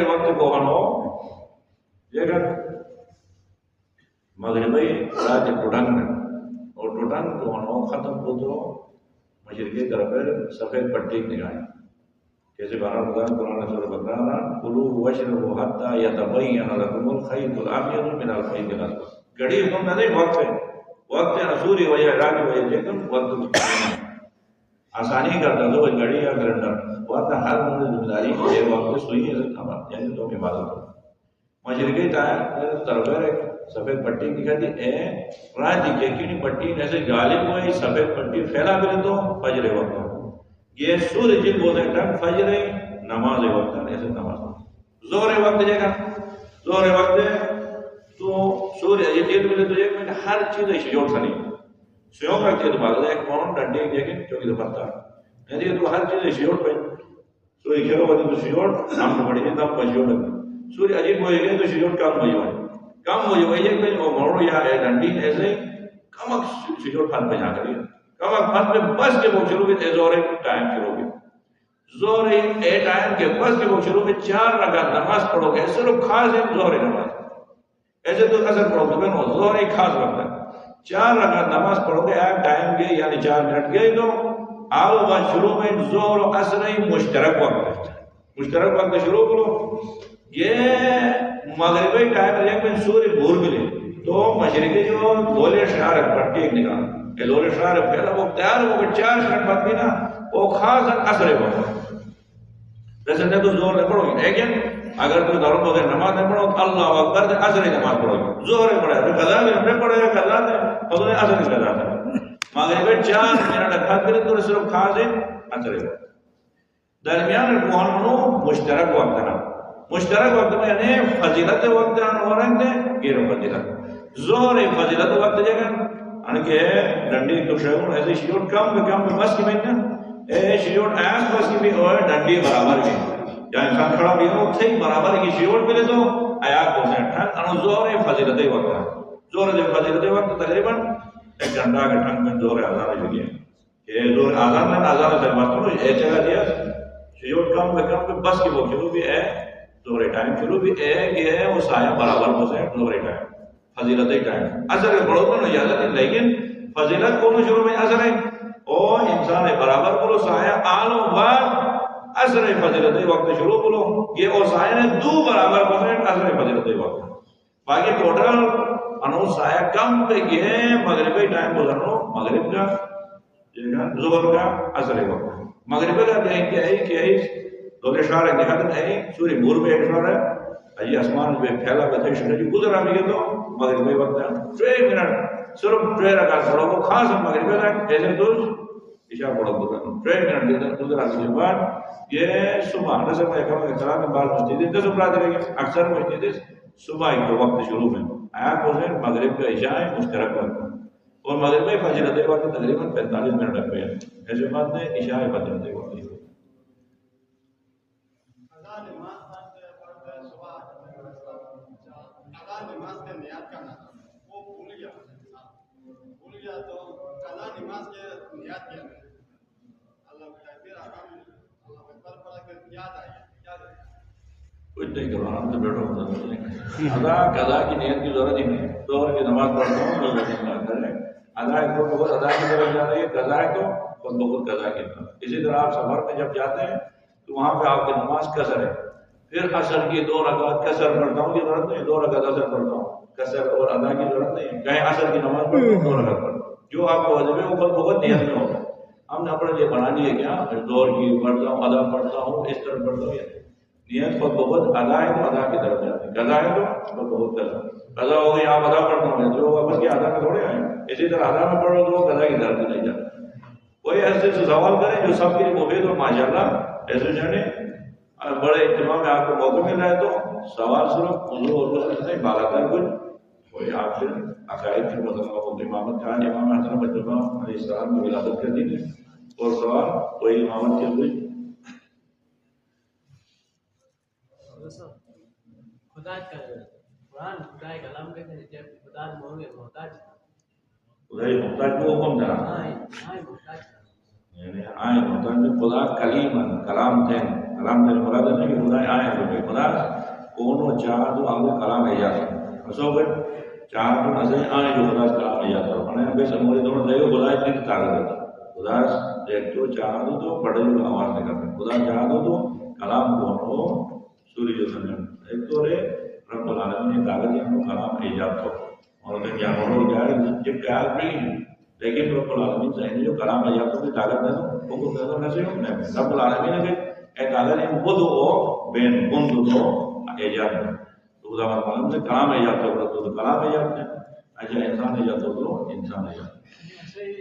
وقت کو ہنو یہ کہ مغربی رات ٹوٹنگ اور ٹوٹنگ کو ہنو ختم کو تو مشرقی طرف پر سفید پٹی نگاہیں جیسے بارہ رمضان قرآن سورہ بقرہ کلوا واشربوا حتی یتبین لکم الخیط الابیض من الخیط الاسود گھڑی حکم نہ دے وقت ہے وقت سوری وجہ عراق وجہ لیکن وقت آسانی کرتا تو گھڑی یا کیلنڈر وقت ہر ذمہ داری کے وقت سوئی ہے یعنی تو عبادت ہو مشرقی طرف ایک سفید پٹی دکھاتی اے رات دیکھے کیوں پٹی ایسے غالب ہوئی سفید پٹی پھیلا کرے تو فجر وقت یہ سورج جن بولتے ہیں فجر نماز وقت ایسے نماز زہر وقت جگہ زہر وقت تو سورج یہ دیر ملے تو ایک منٹ ہر چیز شیوٹ سنی سیوم رکھتے تو بھاگا ایک کون ڈنڈے ایک جگہ چوکی تو پتہ نہیں تو ہر چیز شیوٹ پہ سورج کھیلو بھاگی تو شیوٹ ہم تو بڑی نہیں تھا پشیوٹ سورج عجیب ہوئے گئے تو شیوٹ کم ہوئی ہوئی کم ہوئی ہوئی ہے کہ وہ موڑو یا ڈنڈی ایسے کمک شیوٹ پھن پہ جا کری کمک پھن پہ بس کے وہ شروع بھی زہر ٹائم شروع بھی زہر اے ٹائم کے بس کے وہ شروع میں 4 رکعت نماز پڑھو گے صرف خاص ہے زہر نماز ایسے تو اثر پڑھو گے بہن زہر ایک خاص وقت ہے 4 رکعت نماز پڑھو گے آپ ٹائم گئے یعنی 4 منٹ گئے تو آو بعد شروع میں زہر و عصر مشترک وقت ہے مشترک وقت شروع کرو یہ مغربی ٹائم ایک میں سورج بھور ملے تو مشرقی جو لولے شہر پٹی ایک نکال کہ لولے شہر پہلا وہ تیار ہو گئے 4 منٹ بعد بھی نا وہ خاص عصر وقت جیسے نہیں تو زہر نہیں پڑھو گے لیکن اگر کوئی داروں کو نماز نہیں پڑھو تو اللہ اکبر سے عصر نماز پڑھو گے زہر پڑھے تو قضا نہیں پڑھے گا قضا نہیں تو نے عصر قضا ہے مغرب 4 منٹ بعد بھی تو صرف خاص ہے عصر درمیان کو مشترک وقت ہے مشترک وقت میں یعنی فضیلت وقت اور غیر فضیلت زہر فضیلت وقت جگہ ان کے ڈنڈی تو شہر ایسے شیوٹ کم بس کی میں اے شیوٹ ایس بس کی بھی اور ڈنڈی برابر کی یا انسان کھڑا بھی ہو صحیح برابر کی شیوٹ پہ لے تو آیات کو سے ٹھن انو زور فضیلت وقت ہے زور فضیلت وقت تقریباً 1 گھنٹہ کے ٹھن میں زور اذان لگی یہ زور اذان میں اذان سے مطلب ہے جگہ دیا شیوٹ کم پہ بس کی وہ شروع بھی ہے زور ٹائم شروع بھی ہے کہ ہے وہ سایہ برابر ہو سے زور ٹائم فضیلت ٹائم اثر بڑوں کو نہیں اجازت ہے لیکن فضیلت کو شروع میں اثر ہے اور انسان برابر بولو سایہ آلو بعد اثر فضیلت وقت شروع بولو یہ اور سایہ نے 2 برابر پرسنٹ اثر فضیلت وقت باقی ٹوٹل انو سایہ کم پہ یہ مغربی ٹائم گزرنو مغرب کا ظہر کا اثر وقت مغرب کا کیا ہے دور اشار ہے دیکھا ہے سوری بور میں اشار ہے اجی آسمان میں پھیلا پتہ شجی گزرا بھی تو مغربی وقت ہے 3 منٹ صرف 3 رکعت پڑھو وہ خاص مغرب کا ایسے تو عشاء پڑھو تو 3 منٹ کے اندر گزرا کے بعد یہ صبح نظر میں کہا کہ میں بعد مسجد 10 برات رہے اکثر مسجد صبح کے وقت شروع میں آیا کو سے مغرب کا عشاء مشترک وقت اور مغرب میں فجر کے وقت تقریباً 45 منٹ لگ گئے ایسے بات ہے عشاء فجر کے وقت نماز کے نیت کرنا وہ بھول گیا تو قضا نماز کے نیت کیا اللہ پھر اللہ اکبر پڑھا کہ یاد آئی کچھ نہیں کروانا تو بیٹھو قضا کی نیت کی ضرورت ہی نہیں ظہر کی نماز پڑھتا ہوں ادا ہے تو بہت ادا کی طرف جا رہی ہے قضا ہے تو خود بخود قضا کی طرف اسی طرح آپ سفر میں جب جاتے ہیں تو وہاں پہ آپ کی نماز قصر ہے پھر عصر کی 2 رکعت قصر پڑھتا ہوں کی ضرورت نہیں 2 رکعت عصر پڑھتا ہوں قصر اور ادا کی ضرورت نہیں کہیں عصر کی نماز پڑھتا ہوں 2 رکعت پڑھتا ہوں جو آپ کو واجب ہے وہ خود بخود نیت میں ہوگا ہم نے اپنے لیے بنا لیے کیا دور کی پڑھتا ہوں ادا پڑھتا ہوں اس طرح پڑھتا ہوں نیت خود بخود ادا ہے تو ادا کی طرف جاتے ہیں قضا ہے تو خود بخود قضا ہو گئی آپ ادا پڑھتا ہوں جو واپس کے ادا میں تھوڑے آئے اسی طرح ادا میں پڑھو تو قضا کی طرف نہیں جاتا کوئی ایسے سے سوال کریں جو سب کے لیے مفید اور ماشاءاللہ ایسے جانے بڑے اجتماع میں آپ کو موقع مل رہا ہے تو سوال صرف موضوع اور رسول سے بالا کر کچھ کوئی آپ سے عقائد کی مطلب امامت کا امام حسن مجتمع علیہ السلام کی ولادت کر دی تھی اور سوال کوئی امامت کے کچھ خدا کا قرآن خدا کلام کہتے ہیں جب خدا محتاج خدای محتاج کو حکم دیا محتاج یعنی آئے محتاج خدا کلام تھے کلام تھے مراد نہیں کہ خدا آئے تو خدا کونو چاہ تو آگے کلام ہے جاتا اسو کہ چاہ تو اسے آئے جو خدا کلام ہے جاتا انہیں بے سموری دونوں دے خدا اتنی طاقت ہے خدا دیکھ تو چاہ تو بڑے جو آواز نکلتے خدا چاہ تو کلام کونو سوری جو سمجھن ایک تو رے رب العالمین طاقت ہے کلام ایجاد ہو اور انہیں جانوروں جائے جب خیال نہیں لیکن رب العالمین سے جو کلام ایجاد ہو کی طاقت ہے وہ کو کہتا ہے نسے ہونے رب العالمین نے ایک آدھر ہے خود ہو بین کن تو ایجاد ہے تو خدا معلوم سے کلام ایجاد ہو تو کلام ایجاد ہے اچھا انسان ایجاد ہو تو انسان ایجاد ایسے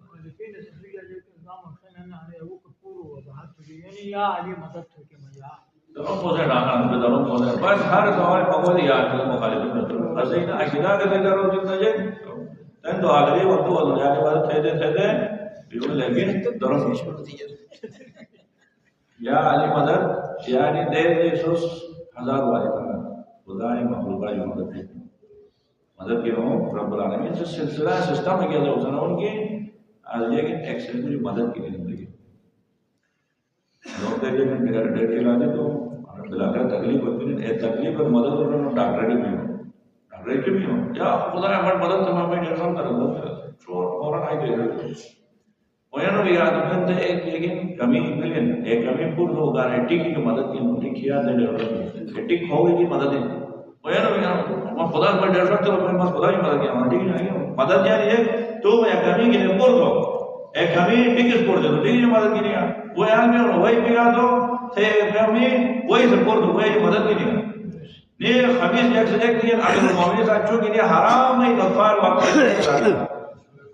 خلیفین صفیہ جو کہ نظام حسین ہے وہ کپور و بہت یعنی یا علی مدد ہو کہ مجھا دروں کو سے ڈانا ہم دروں کو سے بس ہر سوال مقبول یاد کر مخالف نہ اسے نہ عقیدہ کے ذکر ہو جتنا جے تن تو آخری وقت وہ دنیا کے بعد تھے بیو لیکن دروں کی چھوڑ دی یا علی مدد یعنی دیر یسوس 1000 والی طرح خدا نے مخلوقات کی مدد کی مدد کی ہوں رب العالمین سے سلسلہ سسٹم ہے کہ اللہ حسن ان کی آج یہ کہ ایکسیس میں مدد کی زندگی لوگ دیکھیں کہ ڈیٹ کے لاتے تو بلا کر تکلیف ہوتی ہے تکلیف اور مدد اور ڈاکٹر بھی ہو ڈاکٹر کی بھی ہو یا خدا ہماری مدد تمام میں ڈیڑھ طرح فوراً آئی دے رہے وہاں بھی یاد کرتے ایک لیکن کمی ملین ایک کمی پور ہوگا ٹک کی مدد کی ٹکیا دے رہے ٹک ہو گئی کی مدد ہے وہاں بھی یاد خدا پر ڈیڑھ سو بس خدا کی مدد کیا ٹھیک نہیں مدد یعنی ہے تو میں کمی کے لیے پور دو ایک کمی ٹک اس پور دے دو ٹھیک ہے مدد کی نہیں وہ یاد میں وہی پگا دو تھے کمی وہی سے پور دو وہی مدد کی نہیں یہ خبیث ایک سے ایک لیے امیر المومنین سے اچھو کے لیے حرام نہیں غفار واقع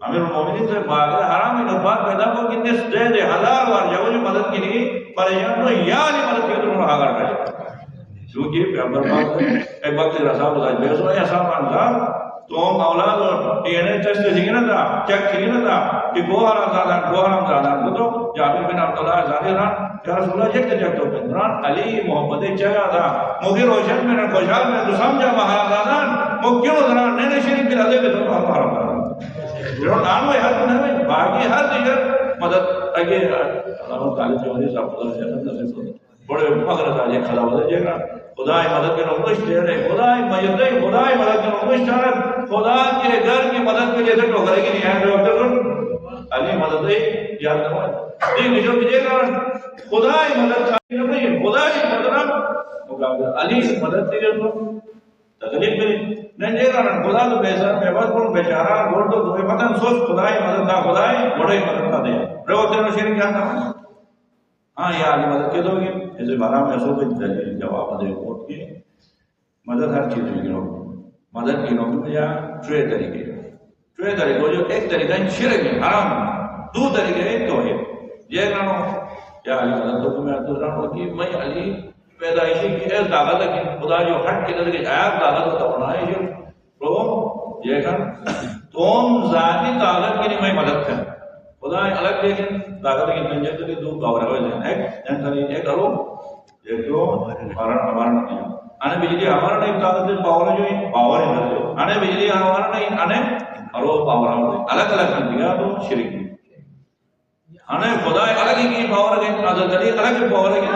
امیر المومنین سے بات ہے حرام نہیں غفار پیدا کو کتنے سے دے 1000 بار جب جو مدد کی نہیں پریشان تو یا نہیں مدد کی تو انہوں آگار کرے کیونکہ پیغمبر پاک ایک وقت رسول اللہ بیسو احسان صاحب تم اولاد اور ٹینے چستے سکے نا تھا چک سکے نا تھا کہ گو حرام زادان تو جابر بن عبداللہ زادی ران یا رسول اللہ جکتے جکتو پندران علی محمد چگا تھا مغی روشن میں نے خوشحال میں تو سمجھا حرام زادان وہ کیوں ذرا نینے شریف کی رضے میں تو حرام زادان جو نانوے حد میں ہے باقی ہر دیگر مدد اگے اللہ تعالی چوہدی صاحب خدا جنت نصیب کرے بڑے مغرب آجے کھلا ہوتا جے گا خدای مدد کے نمائش دے رہے خدای مدد کے نمائش دے رہے خدا کے گھر کی مدد کے لیے سے ٹوکرے کی نہیں ہے جو اکتر علی مدد دے یاد نمائش دیکھ نشو بھی دے گا خدای مدد چاہیے نہیں خدای مدد مقابل علی مدد دے گا تکلیف میں نہیں دے گا خدا تو بیسر میں بس پر بیچارہ گوڑ تو دوئے مدد سوچ خدای مدد دا خدای بڑے مدد دا دے رو تینو شیرین کیا نمائش ہاں یہ علی مدد کے دو گے اسے بارہ میں سو بچ دلیل جواب دے کوٹ کے مدد ہر چیز میں گنو مدد کی نوکر میں جہاں چوئے طریقے جو ایک طریقہ شرک ہے حرام دو طریقے ہیں توحید یہ کہنا کیا علی مدد تو میں دوسرا ہوں کہ میں علی پیدائشی کی ایس طاقت ہے کہ خدا جو ہٹ کے طریقے آیات طاقت ہوتا ہونا ہے یہ کہنا تم ذاتی طاقت کی نہیں میں مدد کریں خدا الگ لیکن طاقت کی منجر کے دو پاور ہے ایک کرو ایک جو ہمارا نہیں آنے بجلی ہمارا نہیں طاقت پاور جو ہے پاور ہے آنے بجلی ہمارا نہیں آنے اور وہ پاور ہے الگ الگ کر دیا تو شرک آنے خدا الگ ہی کی پاور ہے آدھر دلی الگ ہی پاور ہے کہ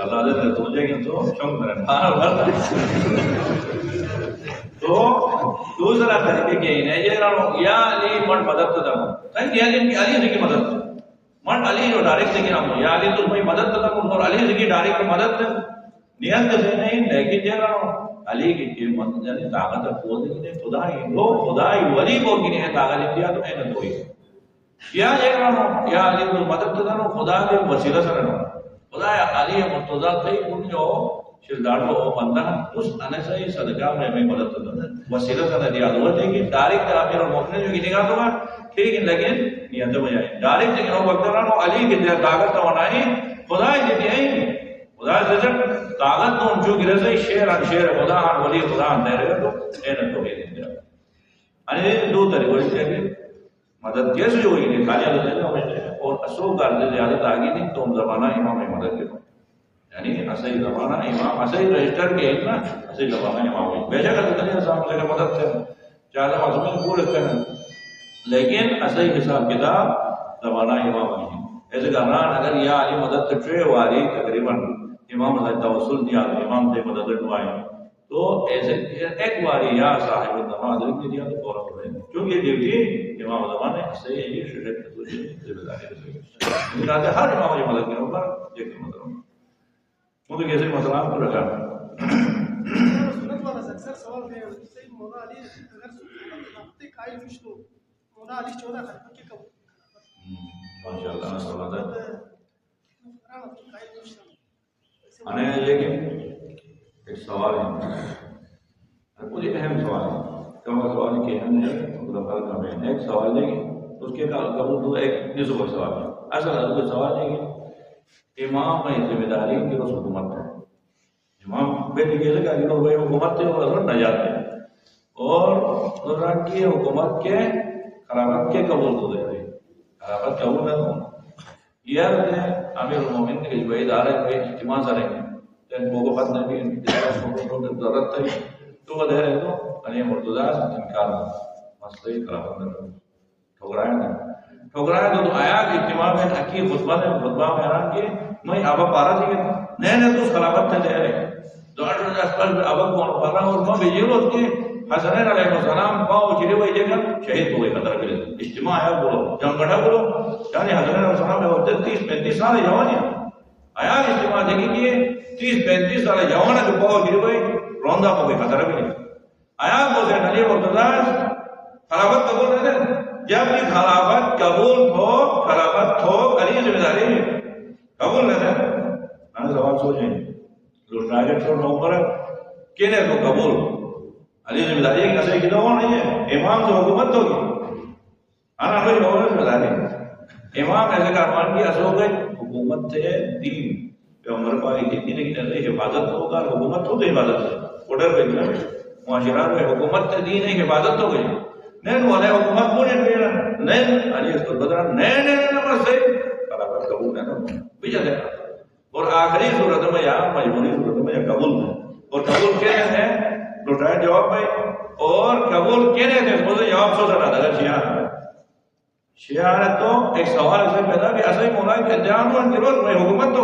اللہ دے تو مجھے کہ تو شوق کرے تو دوسرا طریقے کے ہیں یہ نہ یا علی من مدد تو دم صحیح کیا علی کی مدد من علی جو ڈائریکٹ سے نہ یا علی تو کوئی مدد تو دم اور علی کی ڈائریکٹ مدد نیت سے نہیں لیکن یہ نہ علی کی مدد یعنی طاقت کو دے خدا ہی لو خدا ہی ولی کو کی ہے طاقت دیا تو ہے نہ کوئی یا یہ نہ یا علی کو مدد تو دم خدا کے وسیلہ سے نہ خدا علی مرتضی تھے ان جو شلداڑو بندہ اس آنے سے ہی صدقہ میں مدد کرتا وسیلہ سے دیا دو ہے کہ ڈائریکٹ امیر المومنین جو کی نگاہ ہوگا ٹھیک ہے لیکن نیت میں جائے ڈائریکٹ لیکن وہ وقت رہا علی کی طاقت تو بنائی خدا ہی دیتی ہے خدا سے طاقت تو ان جو گرے سے شیر ان شیر خدا ان ولی خدا ان دے رہے تو اینت تو بھی دیا یعنی دو طریقے سے کہ مدد کیسے ہوئی نہیں خالی اللہ اور اسو کر دے زیادہ آگے نہیں تو زمانہ امام مدد کے یعنی اصل زمانہ امام اصل رجسٹر کے نا اصل زمانہ امام بے شک اللہ السلام علیکم مدد کریں چاہے معصومین پورے کریں لیکن اصل حساب کتاب زمانہ امام ہے ایسے کرنان اگر یا علی مدد تٹرے واری تقریباً امام اللہ توسل دیا امام سے مدد لٹوائے تو ایسے ایک باری یا صاحب الزمان ذکر دیا تو فوراً کریں کیونکہ ڈیوٹی امام زمانے سے یہ شرک کی ذمہ داری ہے کہتے ہیں ہر امام کی مدد کے اوپر ایک مدد وہ تو کیسے مسئلہ کو رکھا سنت والا اکثر سوال ہے صحیح مولا علی اگر ہفتے قائل کچھ تو مولا علی 14 خلیفہ کے کب ماشاءاللہ سوال ہے آنے یہ کہ ایک سوال ہے بہت اہم سوال ہے کم سوال کی اہم ہے دفعہ کا میں ایک سوال ہے کہ اس کے قبول تو ایک نصف سوال ہے اصل کوئی سوال ہے کہ امام میں ذمہ داری کی اس حکومت ہے امام بیٹی کیسے کہ اگر وہ حکومت ہے وہ حضرت نجات ہے اور حضرت کی حکومت کے خلافت کے قبول تو دے رہے خلافت قبول نہ ہو یہ امیر المومنین کے جو ادارے پہ اجتماع سے رہیں گے وہ کو پتہ نہیں کہ ضرورت ہے تو وہ دے رہے تو علی مرتضیٰ انکار مسئلہ خلافت نہ ٹھکرائے تو آیا کہ اجتماع میں حقی خطبہ میں حیران کہ میں آبا پارا تھی کہ نہیں تو اس خلافت سے دے رہے دعا اسپل میں آبا کون پارا اور میں بھیجی رو اس کے حسنین علیہ السلام پاؤں چلے ہوئے جگہ شہید ہوئے خطر کے لیے اجتماع آیا بولو جنگ گڑھا بولو یعنی حسنین علیہ السلام میں ہوتے 30-35 سال جوانی آیا اجتماع دیکھی کہ 30-35 سال جوانا جو پاؤں چلے ہوئے روندہ ہوئے خطر کے لیے آیا بولتے علی مرتضیٰ خلافت قبول رہے جب بھی خلافت قبول ہو خلافت ہو علی ذمہ داری قبول رہے میں نے سوال سوچیں لوٹناگت چھوڑنا اوپر کہنے تو قبول علی ذمہ داری ایک نسل کی تو وہ نہیں ہے امام سے حکومت ہوگی آنا کوئی ذمہ داری امام ایسے کارمان کی اصل ہو گئی حکومت تھے دین پہ عمر پاک کی دین کی حفاظت ہوگا حکومت ہو تو عبادت ہے آرڈر پہ گیا معاشرات میں حکومت تے دین ہے حفاظت ہو گئی نہیں والے حکومت کو نہیں کیا نہیں علی اس کو بدلا نہیں نمبر سے برابر قبول ہے نا بھیجا دے اور آخری صورت میں یا مجبوری صورت میں یا قبول ہے اور قبول کہنے ہیں لوٹائے جواب بھائی اور قبول کہنے تھے اس سے جواب سوچ رہا تھا شیعہ ہے تو ایک سوال اس میں پیدا کہ اصلی مولا کہ انجام ان کے روز میں حکومت تو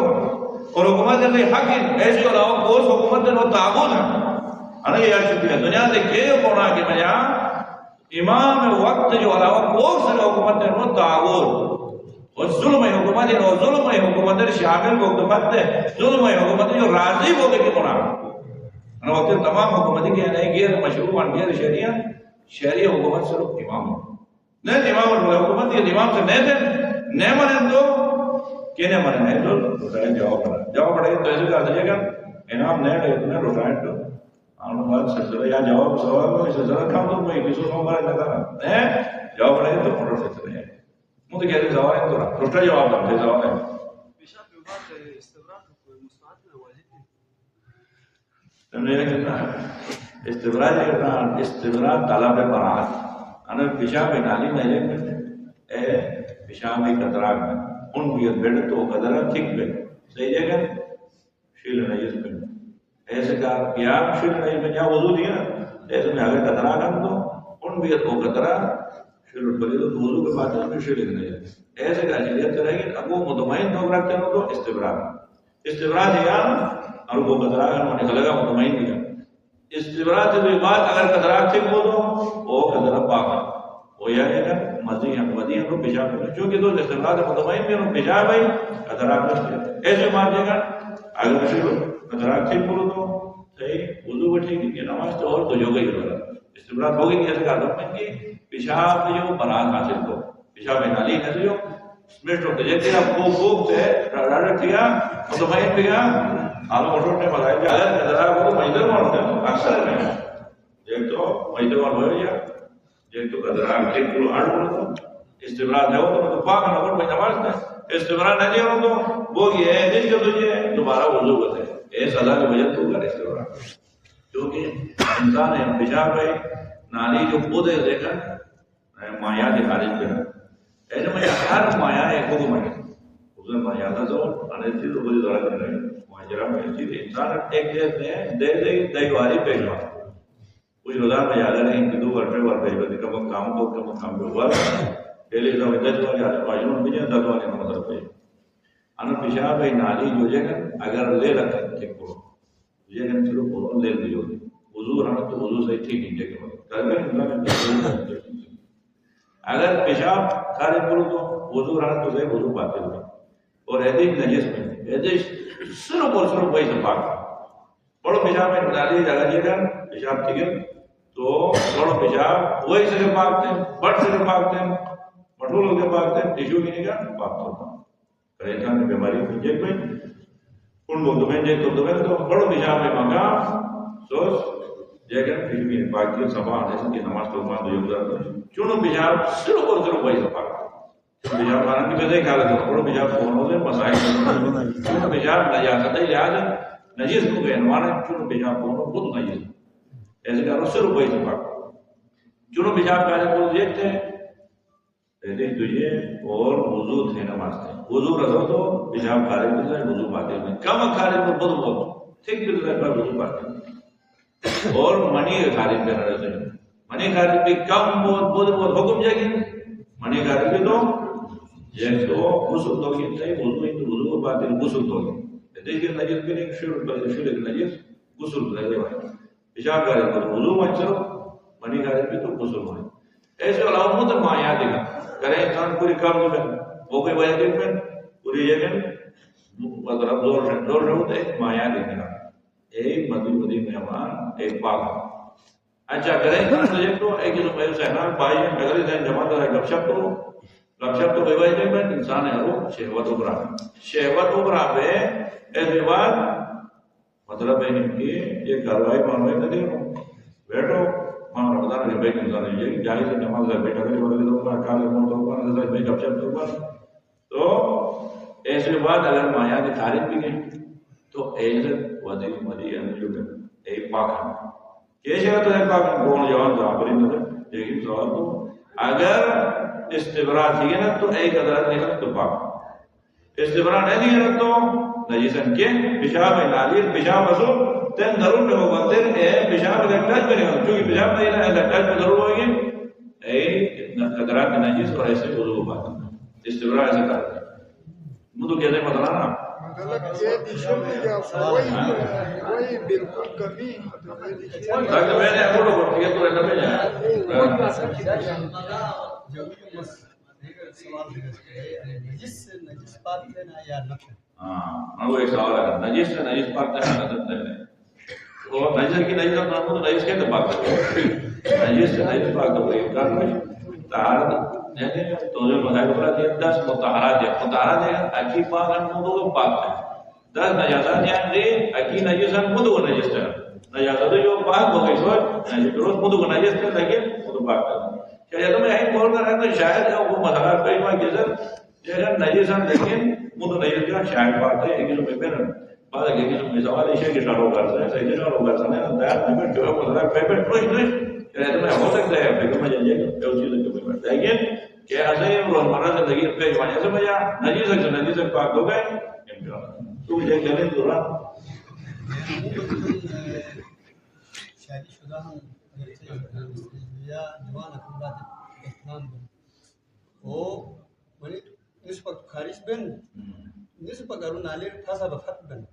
اور حکومت کے حق ایسی علاوہ کوس حکومت نے تعاون ہے انا یہ شکریہ دنیا سے کہ ہونا کہ میں امام وقت جو علاوہ کوس حکومت نے تعاون اور ظلم حکومت ہے اور ظلم حکومت شامل حکومت ہے ظلم حکومت جو راضی ہو گئی کہ ہونا انا وقت تمام حکومت کی نہیں غیر مشروع اور غیر شریعہ حکومت صرف امام نہیں امام حکومت یہ امام سے نہیں مانے تو کہنے مانے نہیں تو روٹائیں جواب پڑے تو ایسے کہا دیجیے گا انعام نہیں رہے تو نہیں روٹائیں تو آنو بات سلسلہ یا جواب سوال میں سلسلہ کام تو میں کسو نمبر لگا نہیں جواب پڑے تو پڑھو سلسلہ ہے مجھے کہتے سوال ہے تو روٹا جواب دیں سوال ہے پیشاب کے بعد استبراء کوئی مستعد میں واجب تم نے یہ کہنا استبراء یہ کہنا استبراء طلب برات انا پیشاب نالی میں اے پیشاب قطرات میں ان بھی بیڈ تو قدرہ ٹھیک پہ صحیح ہے کہ شیل نہیں اس پہ ایسے کہا پیاب شیل نہیں میں جہاں وضو دیا ایسے میں اگر قطرہ کر تو ان بھی تو قطرہ شیل اٹھ پڑی تو وضو کے بعد میں شیل نہیں ایسے کہا شیلیت کرے گی اب وہ مطمئن تو رکھتے ہو تو استبراء دیا اور وہ قطرہ کر میں نکلے گا مطمئن دیا استبراء سے بعد اگر قطرہ ٹھیک ہو تو وہ قطرہ پاک وہ یہ ہے کہ مدی ہم پیشاب کریں چونکہ تو استبراء سے مطمئن بھی ہم پیشاب ہے قطرہ کرتے ایسے مان دے گا اگر قطرہ ٹھیک ہو تو صحیح وضو بھی ٹھیک ہے نماز تو اور تو جو گئی ہوگا استبراء ہوگی نہیں ایسے کہا تھا کہ پیشاب جو برات حاصل کو پیشاب نالی نہ جو سمیٹ ہوتے جیسے آپ کو خوب سے ڈاڑا کیا مطمئن بھی آلو مشہور نے بتایا کہ اگر قطرہ کو تو مجدر مان ہوتا ہے اکثر نہیں ایک تو مجدر مان ہوئے یا ایک تو قطرہ ٹھیک کرو آڑ کرو استبراء ہے وہ تو پاک نہ بڑھ نماز ہے استبراء نہ دیا ہو تو وہ یہ ہے جس کو تجھے دوبارہ وضو کرتے اے سزا کی وجہ تو کر استبراء کیونکہ انسان ہے پیشاب ہے نالی جو خود ہے دیکھا مایا کے خارج پہ ایسے میں ہر مایا ایک حکم ہے اس میں مایا تھا تو انیس چیز بڑی ذرا کر رہے ہیں ماجرا میں چیز انسان ایک دیتے ہیں دے واری پیشوا کچھ روزان میں یاد رہے ہیں کہ 2 گھنٹے بار پیش کم کام کو کم کام پہ ہوا پہلے تو 10 والی آجمن بھی جائے 10 والی نمبر پہ انا پیشاب ہے نالی جو جگہ اگر لے رکھا ہے ٹھیک کو یہ کہ چلو بولو لے دیو وضو رہنا تو وضو سے ٹھیک نہیں ٹھیک ہے اگر پیشاب خارج کرو تو وضو رہنا تو صحیح وضو پاتے ہوئے اور حدیث نجس میں حدیث صرف اور صرف وہی سے پاک بڑو پیشاب میں نالی جگہ جگہ پیشاب ٹھیک ہے تو بڑو پیشاب وہی سے پاک تھے بٹ سے پاک تھے مٹول کے پاک تھے ٹیشو کی نہیں کا پاک ہوتا اور انسان کی بیماری میں جیک میں ان کو دمین جیک تو دمین تو بڑو پیشاب میں مانگا سوچ جیکن ٹیشو کی پاک کی سبا آنے سے کی نماز تو مان دو گزارتا چونو پیشاب صرف اور صرف وہی سے پاک پیشاب مانا کی بدے کھا لیتا بڑو پیشاب کونوں سے مسائل چونو پیشاب نجاست ہے لہذا نجیس کو گئے نوانا چونو پیشاب کونوں خود نجیس ایسے کہا صرف وہی سے پاک چونو پیشاب کھانے کو دیکھتے ہیں پہلے تجھے اور وضو تھے نماز تھے وضو رضو تو پیشاب خارج بھی جائے وضو پاتے ہیں کم خارج پر بہت بہت ٹھیک بھی جائے پر وضو پاتے ہیں اور منی خارج پہ رہتے ہیں منی خارج بھی کم بہت بہت حکم جائے گی منی خارج بھی تو یہ تو غسل تو گی نہیں وضو کو پاتے ہیں غسل تو گی دیکھیں نجیس بھی نہیں شروع نجیس غسل تو ہے پیشاب خارج پر وضو میں چلو منی خارج بھی تو غسل میں ایسے علاوہ مطلب مایا دیکھا کریں انسان پوری کام دو میں وہ کوئی وجہ دیکھ میں پوری جگہ مطلب دور ہوتے ہیں مایا دیکھنا ایک مدی مہمان ایک پاک اچھا کریں انسان سجیب تو ایک جو میرے سہنان بھائی ہیں نگری سے جمع کرے گپ شپ تو کوئی وجہ دیکھ میں انسان ہے وہ شہوت ابرا پہ ایسے بعد مطلب ہے کہ یہ کاروائی مانوے نہ دیکھو بیٹھو مان رمضان کے بیٹھ انسان ہے یہ جاہی سے نماز ہے بیٹھا کرے وغیرہ تو کالے مون تو کان سے بیٹھ گپ شپ تو ایسے بعد اگر مایا کے خارج بھی گئے تو ایزت ودی مدی انجل ایک پاک ہے کیسے تو ہے پاک کون جوان جابری نظر لیکن سوال تو اگر استبراء تھی نا تو ایک ادرت نہیں تو پاک استبراء نہیں دی نا تو نجیسن کے پیشاب نالیل پیشاب اسو تین ضرور میں ہوگا تین اے پیشاب اگر ٹچ میں نہیں ہوگا چونکہ پیشاب نہیں ہے اگر ٹچ میں ضرور ہوگی اے ادرت نجیس اور ایسے وضو بات استبراء ایسے کرتے مجھے کہتے ہیں مطلع نا وہی بالکل کمی ڈاکٹر میں نے اپلوڈ کر دیا تو رہتا میں جائے نجس پاک لینا یا نفس ہاں وہ ایک سوال ہے نجس سے نجس پاک لینا حضرت نے تو نجس کی نجس اپنا تو نجس کہتے پاک کرتے نجس سے نجس پاک تو ایک کار میں طہارت تو جو مذہب پر دیا 10 مطہرات ہے مطہرات ہے اکی پاک ان مدو پاک ہے 10 نجاسات ہیں دے اکی نجس ان مدو نجس ہے نجاسات جو پاک ہو گئی سو روز مدو نجس ہے لیکن مدو پاک ہے شاید میں یہی بول کر رہا تو شاید وہ مسئلہ کئی بار جیسے اگر نجس ان لیکن مدو نجس کا شاید بات ہے ایک جو میں پھر بعد ایک جو میں سوال ہے کہ شروع کرتا ہے صحیح شروع کرتا ہے دایات میں جو مسئلہ پیپر پروش شاید میں ہو سکتا ہے پھر میں جائیے گا جو چیزیں جو میں بڑھتا ہے کہ ایسے ہی روزمرہ زندگی پہ جوانی سے بجا نجیس سے پاک ہو گئے تو مجھے کہنے دورا شادی شدہ ہوں یا جوان اکمرات اسلام بن وہ منی نسبت خارج بن نسبت کرو نالیر تھاسا بفت بن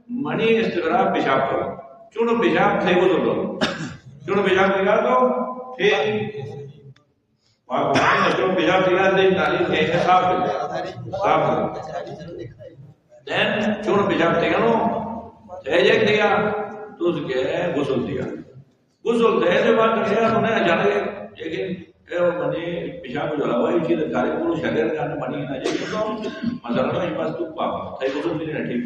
منی استبراء پیشاب کرو چونو پیشاب تھے وہ دو چونو پیشاب نکال دو پھر چونو پیشاب نکال دے نالی کے صاف صاف دین چونو پیشاب نکالو ایک دیا تو اس کے غسل دیا غسل دے سے بات کیا انہیں جانے لیکن منی پیشاب جو لگا یہ چیز کاری کو شہر کا منی نہ جائے تو مثلا نہیں بس تو پاک ہے غسل نہیں ہے ٹھیک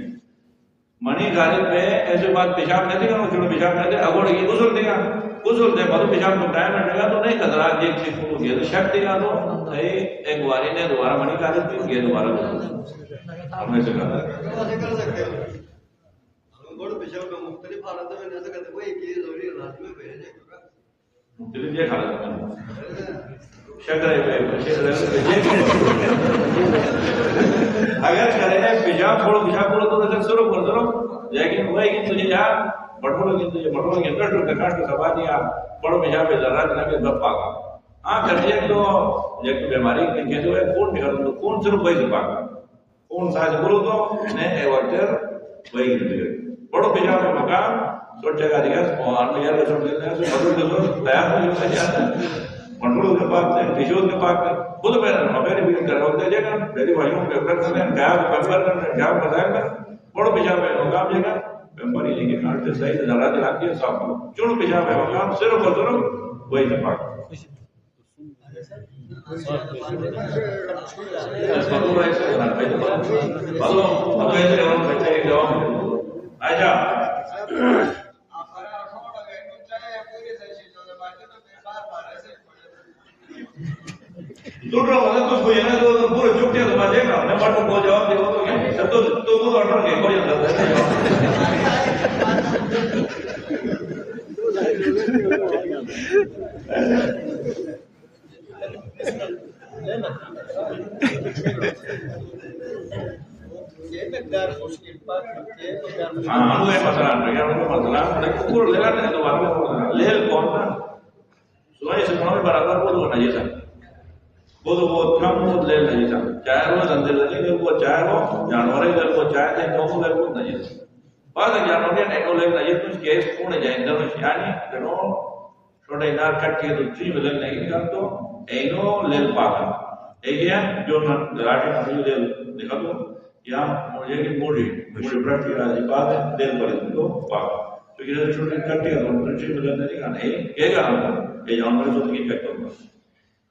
منی غالب پہ ایسے بات پیشاب نہیں دے گا چلو پیشاب نہیں دے اگوڑ کی غسل دے گا غسل دے بعد پیشاب کو ٹائم لگے گا تو نہیں قدرات ایک چیز کو گیا تو شک دے گا تو ایک باری نے دوبارہ منی غالب پہ گیا دوبارہ ہم ایسے کر سکتے ہیں گوڑ پیشاب کا مختلف حالتوں میں ایسا کرتے کوئی ایک چیز ضروری رات میں بھیجے جائے گا مختلف یہ حالت میں شک رہے اگر کرے پیشاب چھوڑو تو ایسا شروع کر دو لیکن وہ کہ تجھے یار بڑھو کہ تجھے بڑھو کہ اندر تو کاٹ کے سبا دیا بڑو پیشاب پہ ذرات نہ کہ دب پاگا ہاں کر دیا تو ایک بیماری کہ جو ہے خون نکال دو خون صرف وہی سے پاگا خون ساتھ بولو تو نے ایورٹر وہی نکلے بڑو پیشاب پہ مقام چھوٹ جگہ دیا اور میں یار چھوڑ دیتے ہیں سو بدل دو تیار ہو جاتا ہے منڈلوں کے پاس ہے ٹیشوز کے پاس ہے خود میں ہمیں بھی کر رہا ہوتا ہے جگہ میری بھائیوں کے اوپر کرنے ہیں گیا پیمبر کرنے ہیں گیا بتایا کر بڑو پیشاب ہے مقام جگہ پیمبر ہی نہیں کہ کارتے صحیح ذرا دلاتی ہے صاف کرو چونو پیشاب ہے مقام صرف اور صرف وہی سے پاک آجا دوسرا مطلب کچھ کوئی ہے تو پورے چپٹے تو بچے گا میں بڑوں کو جواب دے تو کیا سب تو کو آرڈر کے کوئی اندر ہاں وہ مسئلہ ہے وہ مسئلہ پورا لگا نہیں تو بعد میں لے کون تھا سوائے سے میں برابر بول ہونا یہ سب وہ کم وہ لے نہیں تھا چاہے وہ زندے لگے وہ چاہے وہ جانور ہے وہ چاہے تھے تو وہ وہ نہیں بعد جانور کے نہیں لے نہیں تو کیس کون جائیں گے یعنی جنو چھوٹے نار کٹ کے تو چی بدل نہیں کر تو اینو لے پاگا ایک ہے جو گراٹی میں لے دکھا دو یا مجھے کہ موڑی مجھے برٹی راضی پاک ہے دل پر کو پاک تو یہ چھوٹی کٹی ہے تو چھوٹی مدد نہیں کرنا ہے کہے گا ہم یہ جانور زندگی کا کرنا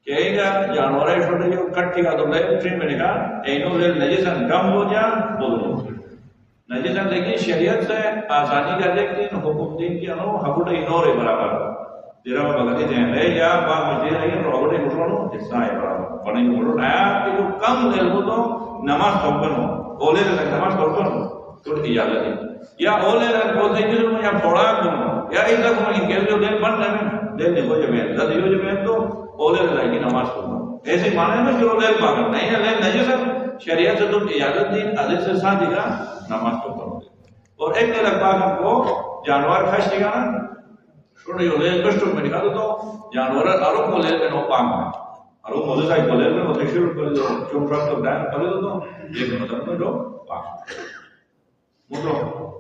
کہے گا جانور ہے چھوٹے جو کٹی کا تو لے ٹرین میں لکھا اینو دل نجسن کم ہو جا بولو نجسن لیکن شریعت سے آسانی کر دے کہ حکم دین کی انو حقوق انور برابر تیرا بغدی جان ہے یا با مسجد ہے روڈ ہے مطلب حصہ ہے برابر بڑے مطلب آیا کہ جو کم دل کو تو نماز پڑھن اولے سے نماز پڑھن تو اجازت ہے یا اولے سے بولتے ہیں جو یا پڑھا کرو یا ایسا کوئی کہ جو دل بند ہے دل نہیں ہو جائے دل ہو جائے تو اولے سے کی نماز پڑھو ایسے معنی میں جو دل پاک نہیں ہے نہیں سب شریعت سے تو اجازت دی حدیث سے ساتھ دیگا نماز پڑھو اور ایک دل پاک ہم کو جانور کھاش دیگا نا چھوٹے جو لے کشتوں میں نکالو تو جانور آرو کو لے میں نو پاک ہے آرو موزے سائی کو لے میں وہ تشیر کر دو چون رکھ تو ڈائن کر دو تو ایک مطلب میں جو پاک مطلب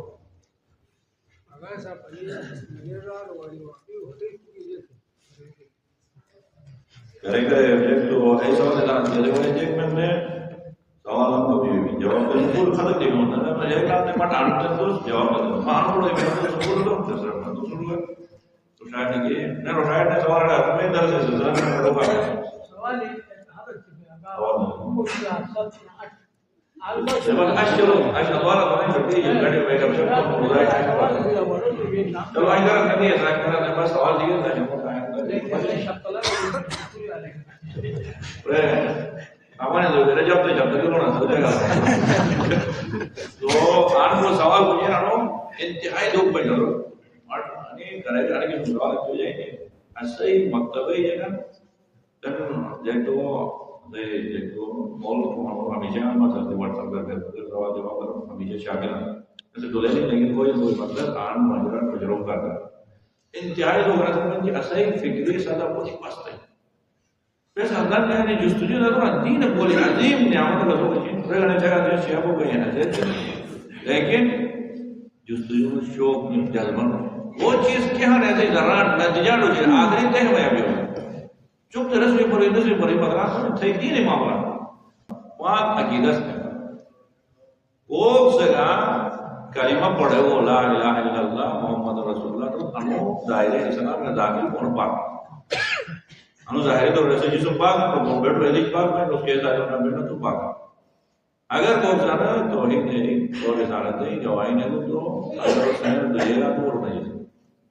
اگر صاحب یہ رہا والی واقعی ہوتے ہی کرے تو ایسا ہوتا ہے کہ ایک میں نے سوال ہم کو بھی جواب دیں پور خط دے ہوتا ہے میں ایک آپ نے پٹان تے تو جواب دے مان پڑے میں تو سکول تو دوسرا تو شروع ہے تو شاید یہ نہ شاید نے سوال ہے میں درس سے زرا میں روکا سوال ہے جب اشهد والا تو چھٹی ہے گاڑی میں کب سے بولا ہے تو آئی کر نہیں ہے صاحب کرا بس سوال دیے تھا جو ہمارے جو رجب تو جب تک ہونا سمجھے گا تو آن کو سوال پوچھے نا انتہائی دکھ پہ ضرور اور نہیں کرے گا کہ سوال ہو جائیں گے ایسا ہی مکتب ہے یہ نا دیکھو دیکھو مول کو ہمیشہ مطلب واٹس ایپ کر کے سوال جواب کرو ہمیشہ شامل ہیں ایسے دولے نہیں لیکن کوئی مطلب آن ماجرا تجربہ کرتا ہے انتہائی دکھ رہا ہے کہ ایسا ہی فکری سادہ بہت پست ہے بس اللہ نے جستجو نہ تو دین بولے عظیم نعمت کا تو چیز رہنے چاہا جو شیخ ہو گئے ہیں لیکن جستجو شوق جذبہ وہ چیز کیا رہتے ذرات نتیجہ ہو جائے آخری تہ میں ابھی چپ طرح سے پڑھی دوسری پڑھی مدرسہ تھے دین معاملہ وہاں عقیدت میں وہ جگہ کلمہ پڑھے وہ لا الہ الا اللہ محمد رسول اللہ تو انو دائرہ اسلام میں داخل کون پاک انو ظاہر تو رسول جسم پاک تو بیٹھ رہے پاک میں اس کے ظاہر نہ بیٹھنا تو پاک اگر کوئی زیادہ توحید نہیں تو رسالت نہیں گواہی نہیں تو اگر اس نے دے گا تو نہیں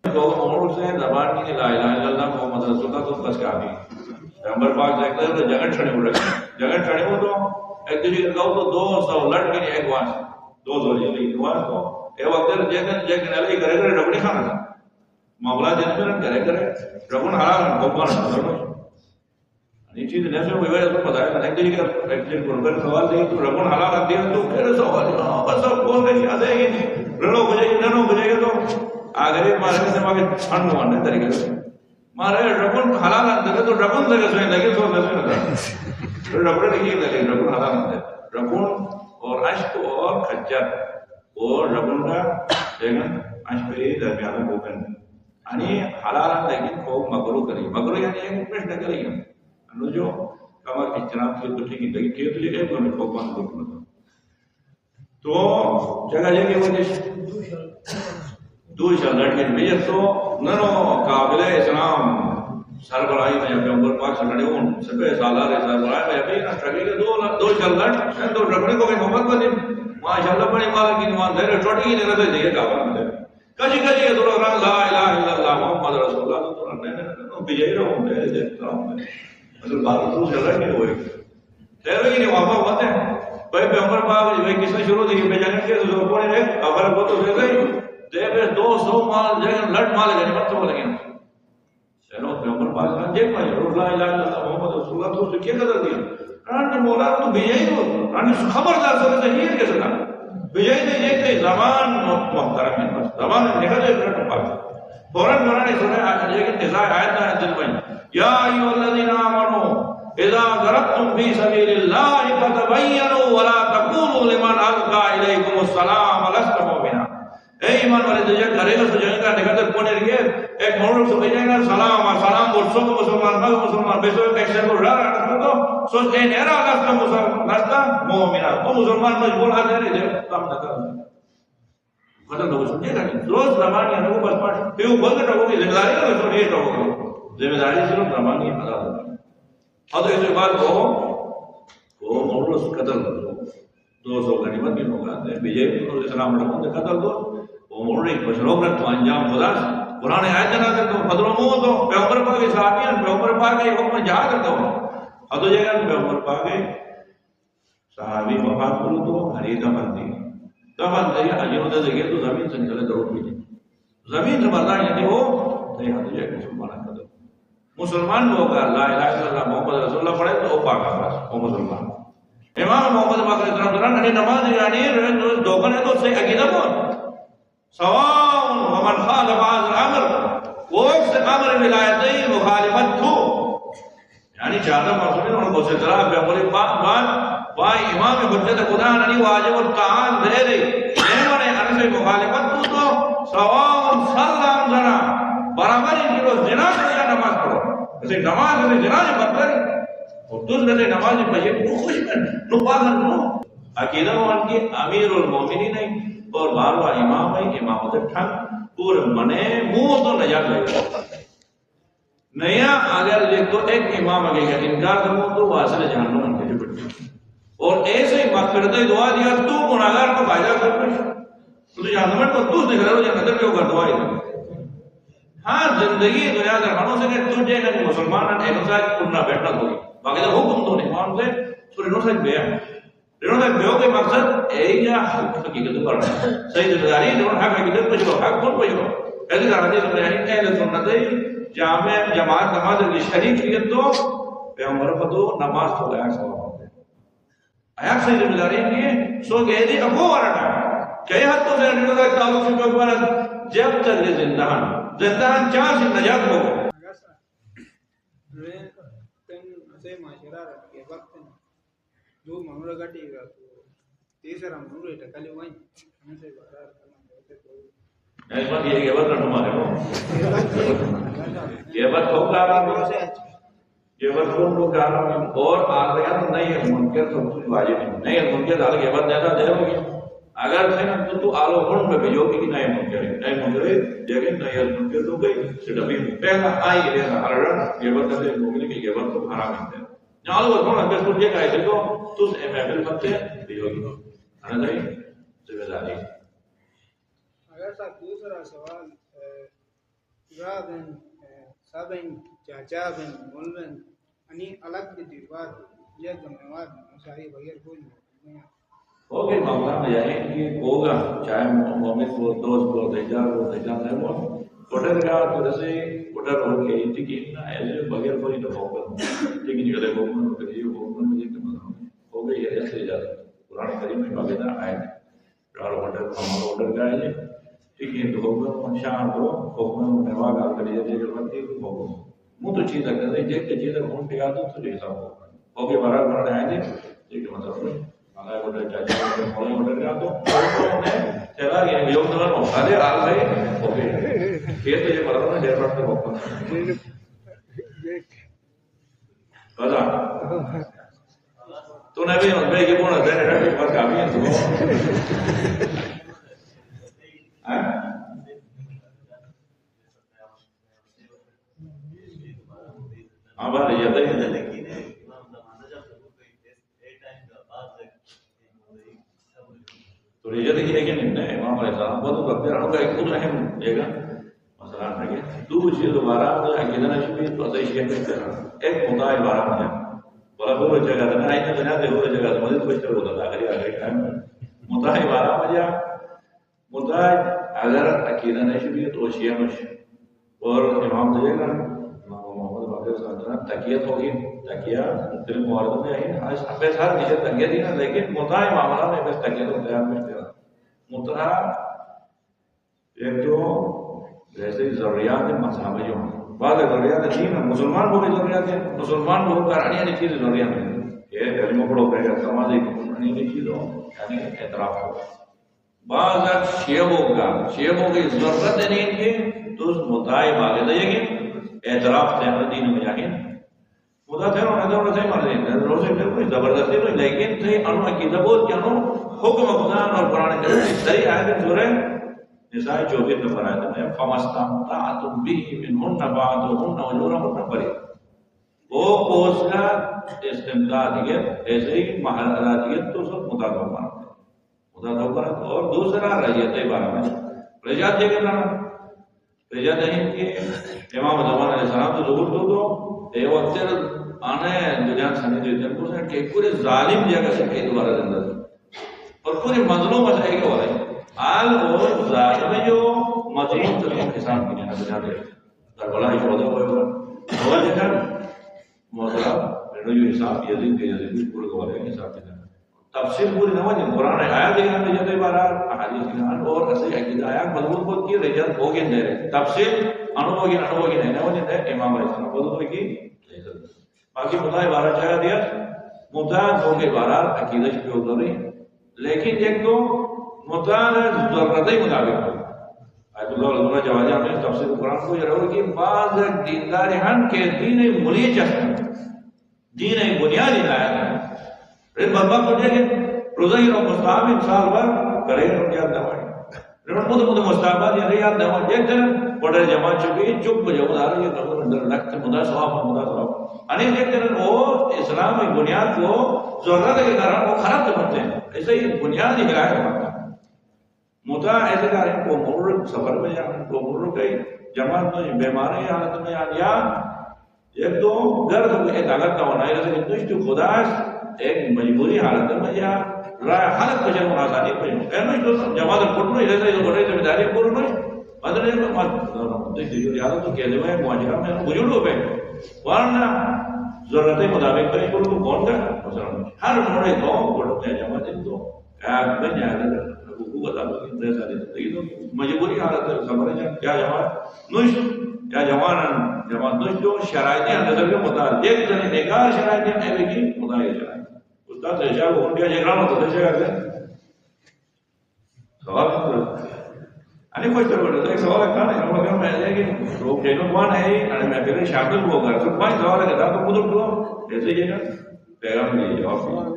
لوگ عمر سے زبان کی لا الہ الا اللہ محمد رسول اللہ تو بس کافی پیغمبر پاک دیکھتے ہیں تو جگہ چھڑے ہو رہے جگہ چھڑے ہو تو ایک دوسرے کو تو 200 لڑ کے ایک واس 200 ایک واس کو اے وقت جگہ نلی کرے کرے ربڑی کھانا تھا معاملہ دن میں کرے کرے ربن حرام کو پانا یہ چیز نہیں سو ویوے تو پتہ ہے ایک دوسرے کا ایک دوسرے کو اگر سوال دے تو ربن حرام کر دیا تو پھر سوال بس کون نہیں آدے ہی نہیں رنو بجے گا تو آگے مارے سے مارے چھن مارنے طریقے سے مارے ربن حلال اندر تو ربن سے کسے لگے تو نہ ربن نہیں لگے ربن حلال اندر ربن اور عشق اور خجر اور ربن کا دیکھنا عشق کے درمیان اوپن یعنی حلال لیکن خوب مکرو کرے مکرو یعنی ایک پرش نہ کرے انو جو کما اجتناب کی تو ٹھیک ہے لیکن کہ تو یہ کو نہیں خوب کرنا تو جگہ جگہ وہ دو شلٹ کے میجر تو ننو قابل اسلام سربراہی میں جب عمر پاک سڑے ہوں سبے سالار سربراہی میں ابھی نہ سٹرگی کے دو شلٹ تو رکھنے کو بھی محبت کو دیں ماشاءاللہ بڑی مال کی نمان دے ٹوٹی نہیں رہتے دیے کعبہ میں کجی کجی تو لا الہ الا اللہ محمد رسول اللہ تو نے بجے رہو دے دیتا ہوں اصل بات تو چل رہی ہوئی تیرے کی وافا ہوتے ہیں بھائی پیغمبر پاک جو کس نے شروع کی بیان کے تو کوئی نے خبر کو تو دے گئی دے پہ 200 مال جگہ لٹ مال غنیمت تو لگے چلو پیغمبر پاک نے دیکھ پائے لا الہ الا اللہ محمد رسول اللہ تو کیا قدر دیا نے مولا تو بجے ہو نے خبردار سے یہ کیسے کہا بجے نے یہ کہ زمان محترم ہے بس زمان نکل جائے پاک فوراً قرآن سورہ لیکن نزاع آیت ہے دل میں یا ایھا الذین آمنوا اذا ضربتم فی سبیل اللہ فتبینوا ولا تقولوا لمن القى الیکم السلام لست مؤمنا اے ایمان والے جو کرے گا تو جائے گا نکل کر پونے رہے ایک موڑ اور سو جائے گا سلام سلام برسوں کو مسلمان بھاگ مسلمان بیسو ایکشن کو رہا رہا تو سوچ اے نیرا لستا مسلمان لستا مومنہ تو مسلمان مجبور آتے رہے جائے کام نہ کرو ختم تو سمجھے گا نہیں روز رمانی ہے وہ بس پاٹ پیو بلد ٹھوکو گی ذمہ داری ہے تو یہ ٹھوکو گی ذمہ داری صرف رمانی ادا کرنا اور تو اس بات کو وہ مولوس قتل دو 200 غنیمت کی موقعات ہیں بیجے بھی اسلام رکھوں سے قتل دو وہ مولوس بشروب رکھ تو انجام خدا سے قرآن آیت جنا کر دو فضل و موت دو پیغمبر پاک کے صحابی ہیں پیغمبر پاک کے حکم جہاد کرتا ہوں حد ہو جائے گا پیغمبر پاک کے صحابی وفات کرو تو حریدہ بندی دفن دے اجنوں دے گئے تو زمین سے نکلے ضرور بھی زمین سے بردار یعنی ہو تو یہ حد ہو جائے گا مسلمان قدر مسلمان لوگ کا لا الہ الا اللہ محمد رسول اللہ پڑھے تو وہ پاک آباس وہ مسلمان امام محمد پاک علیہ السلام نے نماز یعنی دوکن ہے تو اس سے عقیدہ بہت سواء ومن خالف هذا الامر وہ سے امر ولایتین مخالفت تھو یعنی چاہتا معصومین ان کو سے طرح پیغمبر پاک با امام حجت خدا نی واجب الطاعات دے دے انہوں نے ان سے مخالفت تو سواء سلام زنا برابر ان کو زنا یا نماز پڑھو اسے نماز میں زنا نہیں بدل اور دوسرے سے نماز پڑھے تو خوش کر تو پاگل نو عقیدہ ان کے امیر المومنین ہیں اور بار بار امام ہے امامت ٹھن پورے منے منہ تو نجات لے گا نیا اگر دیکھ تو ایک امام آگے گا انکار کروں تو واصل جہنم ان کے جو بڑھتے اور ایسے ہی مغفرت دعا دیا تو گناہگار کو فائدہ کرتے تو جہنم کو تو دیکھ رہا ہو جہاں نظر کیوں کر دعائی ہاں زندگی دنیا درمانوں سے کہ تجھے کہ مسلمان اینو ساتھ کننا بیٹھنا ہوئی باقی تو حکم تو نہیں مان سے تو اینو ساتھ بیا انہوں نے بیو کے مقصد ایک یا حقیقت کرنا صحیح ذمہ داری انہوں حق حقیقت پچھو حق کون پچھو ایسی درانے سے بیانی اہل سنت جامع جماعت نماز کی شریک شریعت تو پیغمبر فتو نماز تو آیاک سواب ہوتے ہیں آیاک صحیح ذمہ داری نہیں سو گئے دی ابو ورنہ کئی حد تو سے انہوں نے تعلق سے پیغمبر جب تک زندان چاہ سے نجات ہو اگر سا تن معاشرہ کے وقت دو منور گٹی گا تو تیسرا منور ہے ٹکلی وائیں ہمیں سے بارار کرنا اس بات یہ کہ وقت ہمارے ہو یہ وقت ہو کہا رہا ہے یہ وقت ہو کہا رہا ہے اور آگیا تو نہیں ہے منکر تو کچھ واجب نہیں ہے منکر دال یہ وقت زیادہ دے ہوگی اگر تھے نا تو آلو ہون میں بھیجو کہ نہیں منکر ہے لیکن نہیں ہے منکر تو گئی سڈبی پہلا آئی گئے ہر رن یہ وقت ہے مومن کی یہ وقت تو حرام ہے جالو وہ ہن بس یہ کہے تو تو ایم ایل بنتے بھیجو گی انا نہیں ذمہ داری اگر سا دوسرا سوال رادن سابن چاچا بن مولن اني الگ دیوار یہ گمواد مساری بغیر کوئی نہیں ہو گئی معاملہ میں جائیں کہ ہوگا چاہے مومن کو دوست کو دیجار نہیں وہ کوٹر کا تو جیسے کوٹر ہو کے ٹکی ایسے بغیر کوئی تو ہوگا لیکن جو لوگ کو کریے وہ مجھے کہ ہو گئی ہے ایسے اجازت قرآن کریم میں باقاعدہ آئے اور کوٹر ہمارا کوٹر کا ہے ٹھیک ہے تو ہوگا شان کو حکم میں نوا گال کریے جے کہ بنتی ہوگا وہ تو چیز ہے جے کہ چیز ہون پہ آدو تو جیسا ہو گئے بارہ بارہ آئے تھے یہ کہ مطلب آگے کوٹر چاچا کے مولے کوٹر کا تو چلا گیا یوم دلن ہمارے آل گئے ہو گئے یہ تو یہ مرد میں دیر پڑتے ہوگا بتا تو نے بھی میں یہ بولا دے رہا کہ بس کافی ہے تو ہاں بات یہ ہے تو یہ دیکھیے کہ نہیں امام علیہ السلام کو تو بکتے رہو گا ایک خود رحم دے گا مثلا ہے دو چیز دوبارہ عقیدہ نشبی تو صحیح شیخ میں کہا ایک مدعا عبارہ میں بڑا بہت جگہ تھا آئی تو بنا دے ہو جگہ تو مجھے کوئی چل ہوتا تھا آخری ٹائم مدعا عبارہ میں جا مدعا اگر عقیدہ نشبی تو شیعہ مش اور امام دے گا محمد باقر صلی اللہ علیہ وسلم تقیت ہوگی تقیہ مختلف مواردوں میں آئی آج اپنے سار نیچے تقیہ دی نا لیکن مدعا معاملہ میں بس تقیہ تو تیار میں مدعا ایک تو جیسے ضروریات مذہب جو ہیں بعض ضروریات دین ہیں مسلمان کو بھی ضروریات ہیں مسلمان کو کرانی والی چیز ضروریات ہیں یہ کلمہ پڑھو پڑے گا سماجی کرانی والی چیز ہو یعنی اعتراف ہو بعض شیعوں کی ضرورت ہے نہیں ان کی تو اس مدعی باغ دے گی اعتراف تے دین میں جاگے خدا تے انہوں نے مر دے روزے تے کوئی زبردستی نہیں لیکن تے انو عقیدہ بہت کہ انو حکم خدا اور قرآن کریم صحیح آیت سورہ نساء 24 نمبر آیت میں فمستمتعتم به منهن بعضهن وجورهن بری وہ اس کا استمتاع دیے ایسے ہی مہاراجیت تو سب مطابق مانتے اور دوسرا رعیت بارے میں رجعت دیکھیں نا رجعت نہیں کہ امام زمان علیہ السلام تو ظہور تو اے وقت آنے دنیا سنی جو جن کو سن کہ پورے ظالم جگہ سے کہ دوبارہ زندہ اور پورے مظلوم مسائل کے والے آل اور ظالم جو مظلوم سے حساب کیا دنیا دے کربلا شہدا ہوئے اور جگہ موضوع جو حساب یزید کے یزید پورے کے والے حساب کیا تفسیر پوری نہ ہوئی قرآن آیات دیکھنا میں جاتے بارہ احادیث کے اور ایسے عقیدہ آیات مضبوط بہت کی رجعت ہوگی دے رہے تفسیر انوگی نہیں نہ ہوئی دے امام علیہ السلام بہت ہوئی کی باقی مدعی بارہ چاہا دیا مدعی ہوگی بارہ عقیدہ شکل ہوتا رہی لیکن ایک تو مدعی ضرورت ہی مطابق ہوئی آیت اللہ علیہ جواجہ میں تفسیر قرآن کو یہ رہو کہ بعض دیندار ہن کے دین ملی چاہتا دین بنیادی آیت ہے پھر بابا کو جائے روزہ ہی رو مستحاب انسان بار کرے رو یاد دوائی لیکن مدد مستحبات یا ریاد دوائی ایک دن بڑے جماعت چکی چپ بجاؤ دارا یہ نظر اندر لکھتے مدہ سواب انہیں ایک دن وہ اسلام کی بنیاد کو ضرورت کے کارن وہ خراب کرتے ہیں ایسے ہی بنیاد ہی گرائے کرتا ہے مدہ ایسے کارن کو مرد سفر میں جانا کو مرد کئی جماعت میں بیماری حالت میں یا ایک تو گرد ایک طاقت کا ہونا ہے جیسے کہ تو خدا ایک مجبوری حالت میں یا رائے حالت کو جب آسانی پہ کہنا جو جماعت پٹنو ہی رہتا ہے جو بڑے ذمہ داری پورن ہوئی مدر ہے تو دیکھتے یاد تو کہہ دے میں معاشرہ میں بجرگ ہو گئے ورنہ ضرورت مطابق کریں کو کون کا مثلا ہر موڑے تو بڑھتے ہیں جماعت تو ایک بن جائے گا حقوق بتا دو کہ ساری زندگی تو مجبوری حالت ہے سمجھ جائیں کیا جماعت نوش یا جماعت نوش جو شرائطیں نظر کے مطابق ایک جنے نکار شرائطیں ہے بھی کی مطابق شرائط استاد اشار کو انڈیا جگران ہوتا ہے جگہ سوال انہیں کوئی طرح ایک سوال ہے کہاں ہے ہم کہا ہے کہ روک جنوں کوان ہے انہیں میں پہلے شامل ہوا کر سب پانچ سوال ہے کہ تو مدر دو ایسے ہی ہے پیغام لیے جواب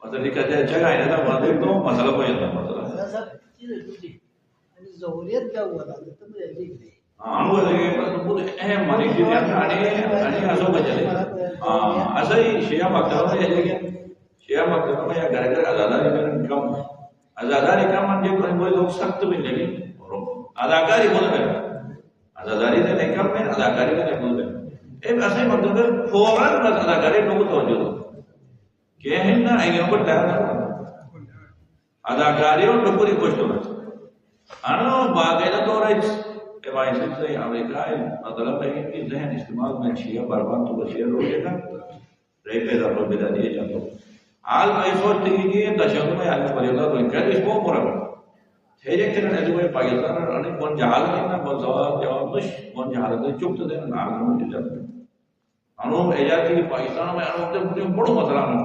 مطلب یہ کہتے ہیں جگہ ہے نا مدر تو مسئلہ کو جاتا مسئلہ ظہوریت کیا ہوا تھا تو مجھے عجیب نہیں ہاں وہ بہت اہم مانی چیز ہے انہیں ایسا بچے ایسا ہی شیعہ مکتبہ میں ہے کہ شیعہ مکتبہ میں یا گھر گھر ازاداری میں کم ازاداری کم ان کے کوئی لوگ سخت بھی نہیں اداکاری بول رہے ازاداری سے نہیں کم میں اداکاری سے نہیں بول رہے ایک ایسے مطلب ہے فوراً بس اداکاری لوگوں توجہ دو کہ ہے نا ایک نمبر تیار نہ اداکاری اور ٹکوری خوش ہونا انو باقاعدہ تو رہے کہ بھائی سے امریکہ مطلب ہے کہ ذہن استعمال میں شیعہ برباد تو شیعہ روکے گا رہی پیدا پر بیدا دیے جاتا حال میں سوچتے ہیں کہ دشہر میں آدمی پریدہ تو انکار اس کو پورا کر ہے جب کہ ایسے کوئی پاکستان اور کون جہاز دینا کون سوال جواب دش کون جہاز دے چپ دینا نام میں مل جاتا انو ایجاد کی پاکستان میں انو تے مجھے بڑو مسئلہ نہ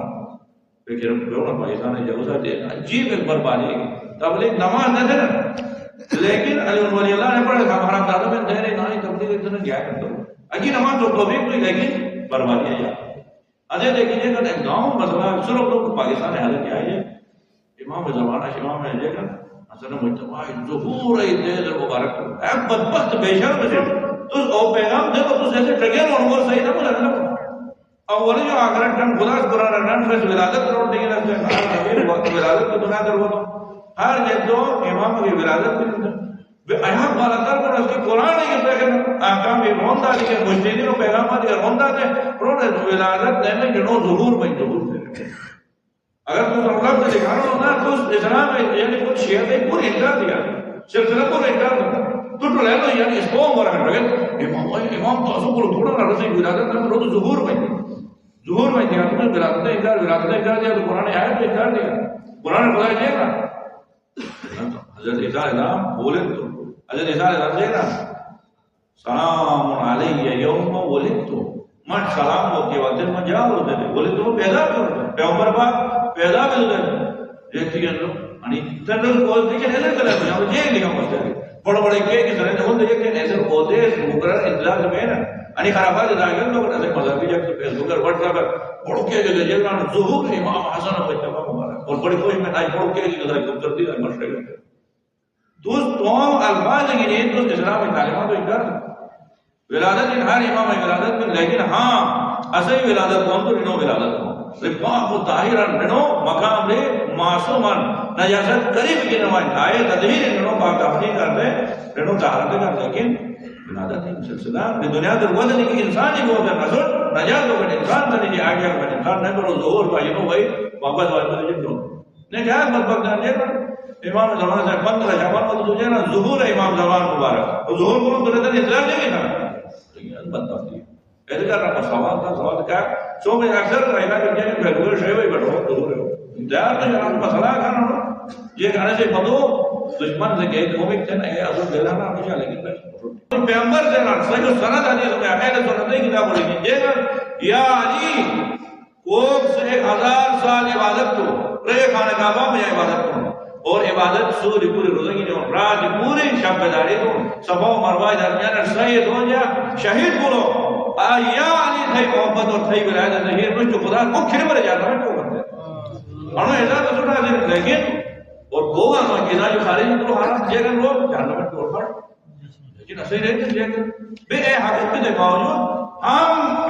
لیکن ہم پاکستان ہے جوزہ دے عجیب ایک بربادی تبلیغ نماز نہ دینا لیکن علی ولی اللہ نے پڑھا ہمارا دادا میں دہرے نہ تبلیغ اتنا کیا کرتا ہوں اگی نماز تو کبھی کوئی لیکن بربادی ہے اجے دیکھیے کہ ایک گاؤں مسئلہ صرف لوگ پاکستان میں حل کیا ہے امام زمانہ امام ہے جگہ اصل مجتمع ظہور ہے دل مبارک ہے بدبخت بے شرم سے تو او پیغام دے تو ایسے ٹگے اور وہ صحیح نہ بولا اول جو اگر ٹن خدا قرآن رن فس ولادت روٹ نہیں ہے وقت ولادت کو دنیا کر وہ ہر ایک دو امام کی ولادت کی بے احم والا کر اس کی قرآن ہے کہ احکام روندا ہے مجتہدین و پیغامات روندا ہے روٹ ولادت نہیں کہ نو ظہور میں ظہور اگر تو اللہ سے دکھانا ہونا تو اسلام میں یعنی کچھ شیعہ نے پوری انکار دیا سلسلہ کو انکار دیا تو لے لو یعنی اس قوم ورا کر امام تو اسو کو تھوڑا نہ رسی ولادت میں تو ظہور میں دیا تم ولادت انکار دیا تو قرآن آیت میں انکار دیا قرآن خدا دے گا حضرت عیسیٰ علیہ السلام بولے تو حضرت عیسیٰ علیہ السلام دے گا سلام علیہ یوم ولدت من سلام ہو کے وقت میں جا ہوتے ہیں بولے تو پیدا بھی ہوتے ہیں پیغمبر پاک پیدا بھی ہوتے ہیں دیکھتی ہیں انہی تندر کو دیکھیں ایسے کرے ہیں یہاں جے لکھا مسئلہ ہے بڑا بڑے کے کس طرح سے ہوتے ہیں کہ ایسے ہوتے ہیں مقرر انتظار سے میں نا انہی خرافات دائیں لوگ ایسے مذہبی جب سے فیس بکر وٹس ایپ بڑھ کے جو جلوان ظہور امام حسن و اجتماع مبارک اور بڑی کوئی میں آج بڑھ کے جو ذرا کرتی ہے مشرق ہے دوست توم الفاظ ہیں کہ دوست اسلام تعلیمات تو انکار ولادت ان ہر امام ولادت میں لیکن ہاں اصلی ولادت کون تو رنو ولادت کون رفاق و طاہران رنو مقام لے معصومان نجاست قریب کی نمائن آئے تدہیر رنو پاک افنی کر دے رنو طاہرت کر لیکن ولادت نہیں سلسلہ کہ دنیا در وزن کی انسان ہی بہت ہے نظر نجات ہوگا انسان سے نہیں آگیا ہوگا انسان نہیں کرو ظہور پا ینو بھائی واپس واپس جن کرو نہیں کیا ہے مطبق جان جے امام زمان سے 15 شعبان کو تجھے نا ظہور ہے امام زمان مبارک اور ظہور کو تو رہتا اطلاع نہیں تھا بدبختی ایسے کرنا کو سوال کا سوال کیا سو میں اکثر رہنا کہ یہ بہتر شے ہوئی بیٹھو ضرور ہے انتظار تو جناب مسئلہ کرنا یہ کہنے سے بدو دشمن سے کہ مومن تھے نا یہ اصل دلانا ہمیشہ لیکن پیغمبر سے نا صحیح سند حدیث میں اہل سنت کی کتاب بولی گی یہ یا علی کوک سے 1000 سال عبادت تو رہے خانہ کعبہ میں عبادت تو اور عبادت سوری پوری روزہ کی جو رات پوری شب بیداری تو صفا و مروہ درمیان سید ہو جا شہید بولو یا علی تھئی محبت اور تھئی ولایت ظہیر میں جو خدا کو کھڑے پر جاتا ہے کیوں کرتے ہیں انہوں ایسا تو سنا دے لیکن اور گوگا نو کیسا جو خارج میں تو حرام جے گا لوگ جہنم میں توڑ پڑ لیکن ایسے ہی رہتے ہیں بے حقیقت کے باوجود ہم